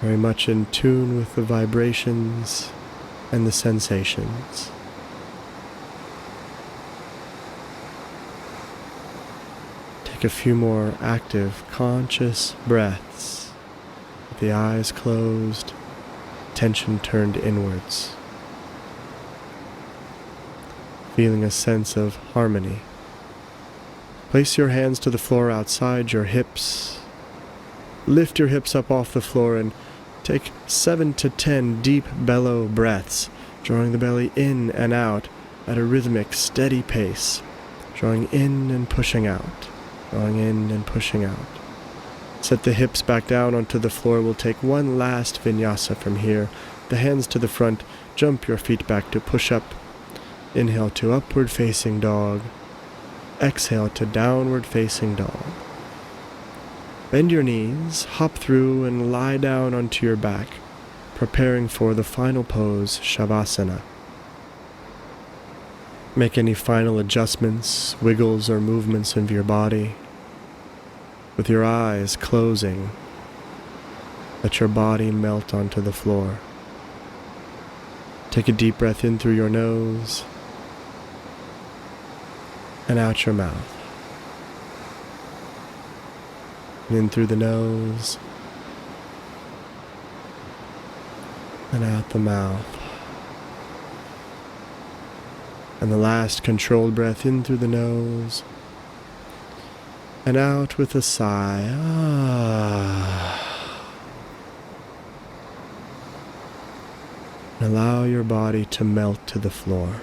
Very much in tune with the vibrations and the sensations. Take a few more active, conscious breaths, with the eyes closed, attention turned inwards, feeling a sense of harmony. Place your hands to the floor outside your hips. Lift your hips up off the floor and take 7 to 10 deep bellow breaths, drawing the belly in and out at a rhythmic, steady pace, drawing in and pushing out, drawing in and pushing out. Set the hips back down onto the floor. We'll take one last vinyasa from here. The hands to the front, jump your feet back to push up. Inhale to upward facing dog. Exhale to downward facing dog. Bend your knees, hop through and lie down onto your back, preparing for the final pose, Shavasana. Make any final adjustments, wiggles or movements of your body. With your eyes closing, let your body melt onto the floor. Take a deep breath in through your nose and out your mouth. In through the nose and out the mouth. And the last controlled breath in through the nose and out with a sigh. And allow your body to melt to the floor.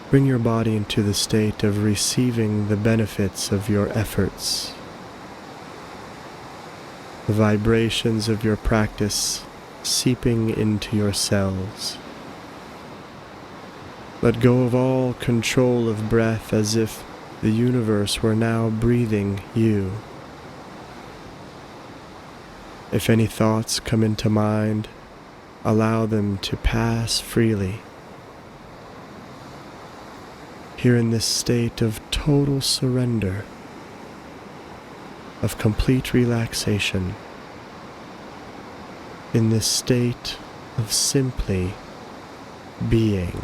Bring your body into the state of receiving the benefits of your efforts, the vibrations of your practice seeping into your cells. Let go of all control of breath as if the universe were now breathing you. If any thoughts come into mind, allow them to pass freely. Here in this state of total surrender, of complete relaxation, in this state of simply being.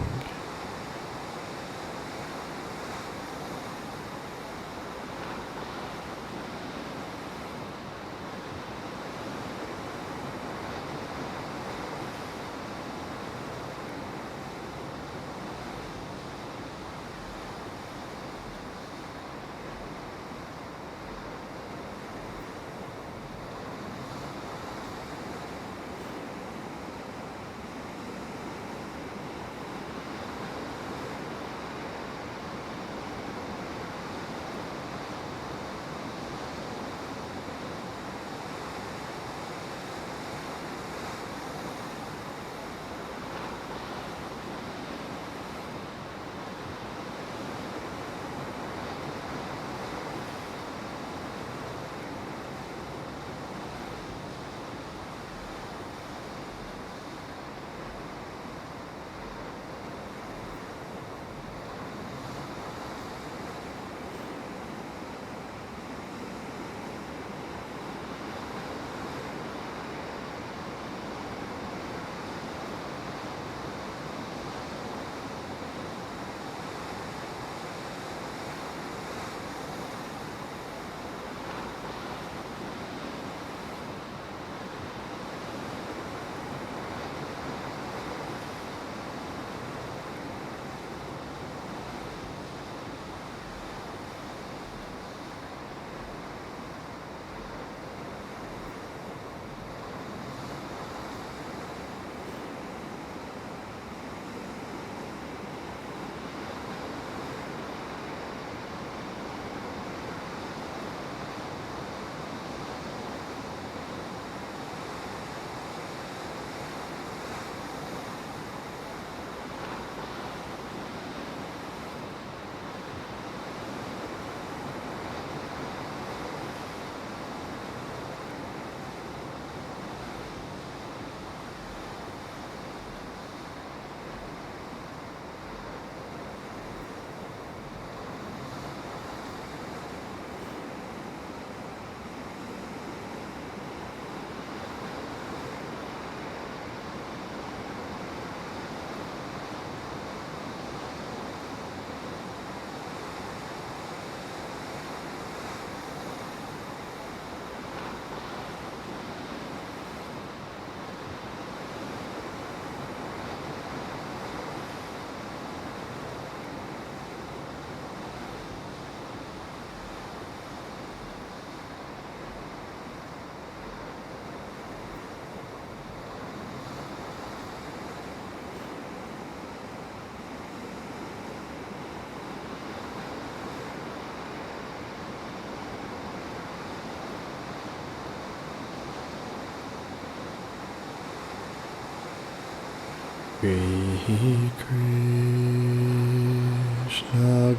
Shri Krishna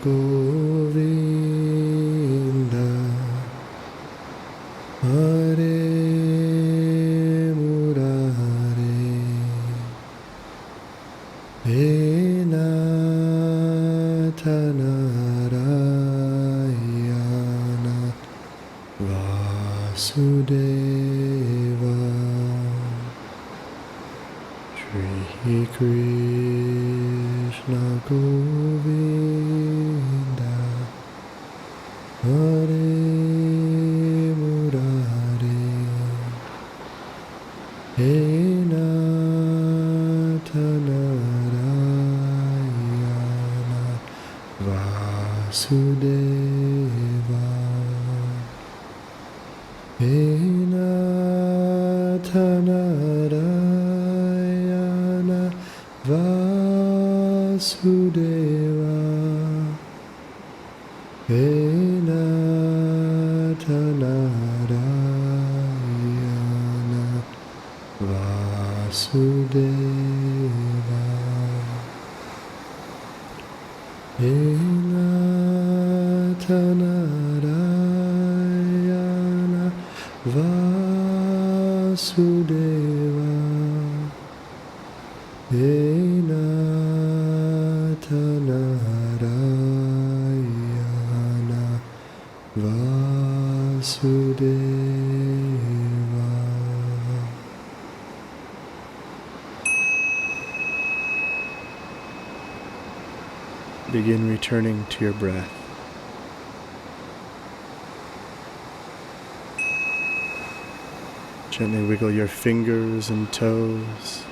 Govinda Hare Murare He Natha Narayana Vasudeva Shri Krishna Govinda Hare Murare He Natha Narayana Vasudeva He Natha Narayana Vasudeva He Natha Narayana Vasudeva He Natha Narayana Vasudeva He Natha Narayana Vasudeva. Begin returning to your breath. Gently wiggle your fingers and toes,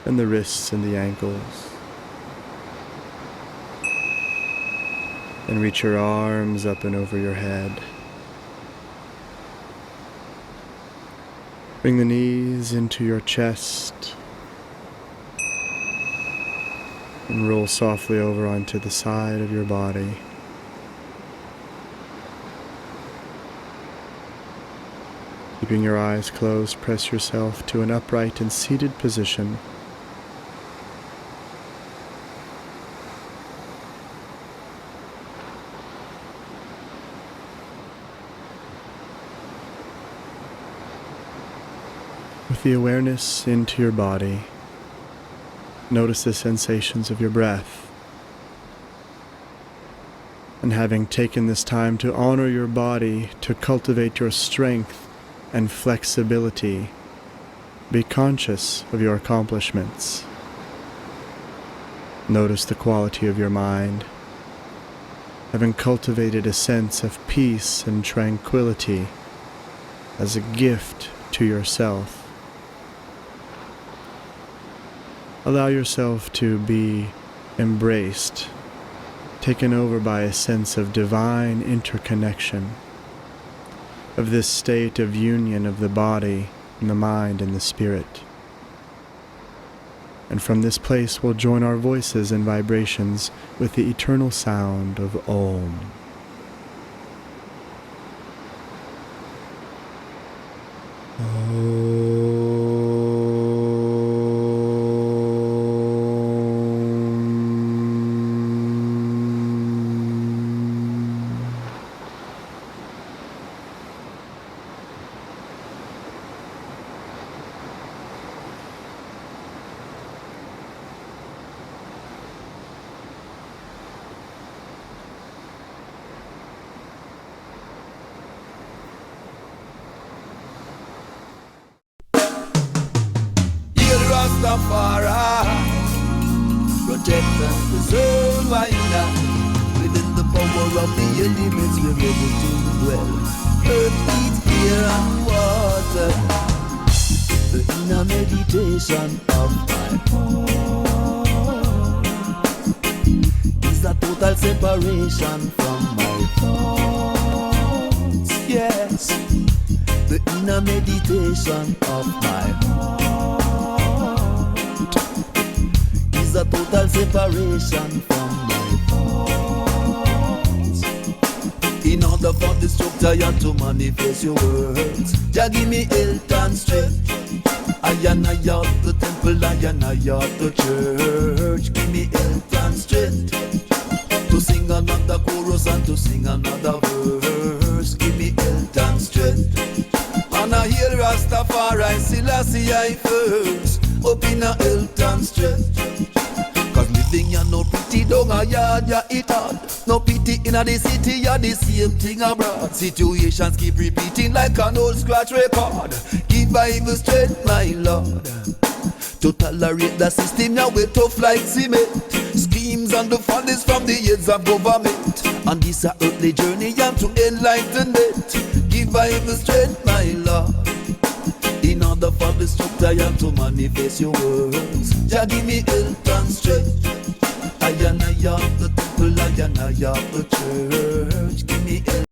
and the wrists and the ankles. And reach your arms up and over your head. Bring the knees into your chest and roll softly over onto the side of your body. Keeping your eyes closed, press yourself to an upright and seated position. With the awareness into your body, notice the sensations of your breath. And having taken this time to honor your body, to cultivate your strength and flexibility, be conscious of your accomplishments. Notice the quality of your mind. Having cultivated a sense of peace and tranquility as a gift to yourself, allow yourself to be embraced, taken over by a sense of divine interconnection, of this state of union of the body and the mind and the spirit. And from this place we'll join our voices and vibrations with the eternal sound of Om. Protect and preserve I now. Within the power of the elements we're ready to dwell. Earth, heat, air and water. The inner meditation of my heart is a total separation from my thoughts. Yes, the inner meditation of my heart is a total separation from my thoughts. In order for the structure to manifest your words, Jah give me health and strength. I and I out the temple, I and I out the church. Give me health and strength to sing another chorus and to sing another verse. Give me health and strength. And I hear Rastafari, Selassie I first. Up in a health and strength. Cause living ya no pretty down a yard, ya it hard. No pity in a the city, ya the same thing abroad. Situations keep repeating like an old scratch record. Give Bible strength, my Lord, to tolerate the system now we tough like cement. Schemes and the follies from the heads of government. And this a earthly journey and to enlightenment. Give Bible strength, my Lord, in order for the structure and to manifest your words. Jah give me health and strength. I and I out the temple, I and I out the church. Give me health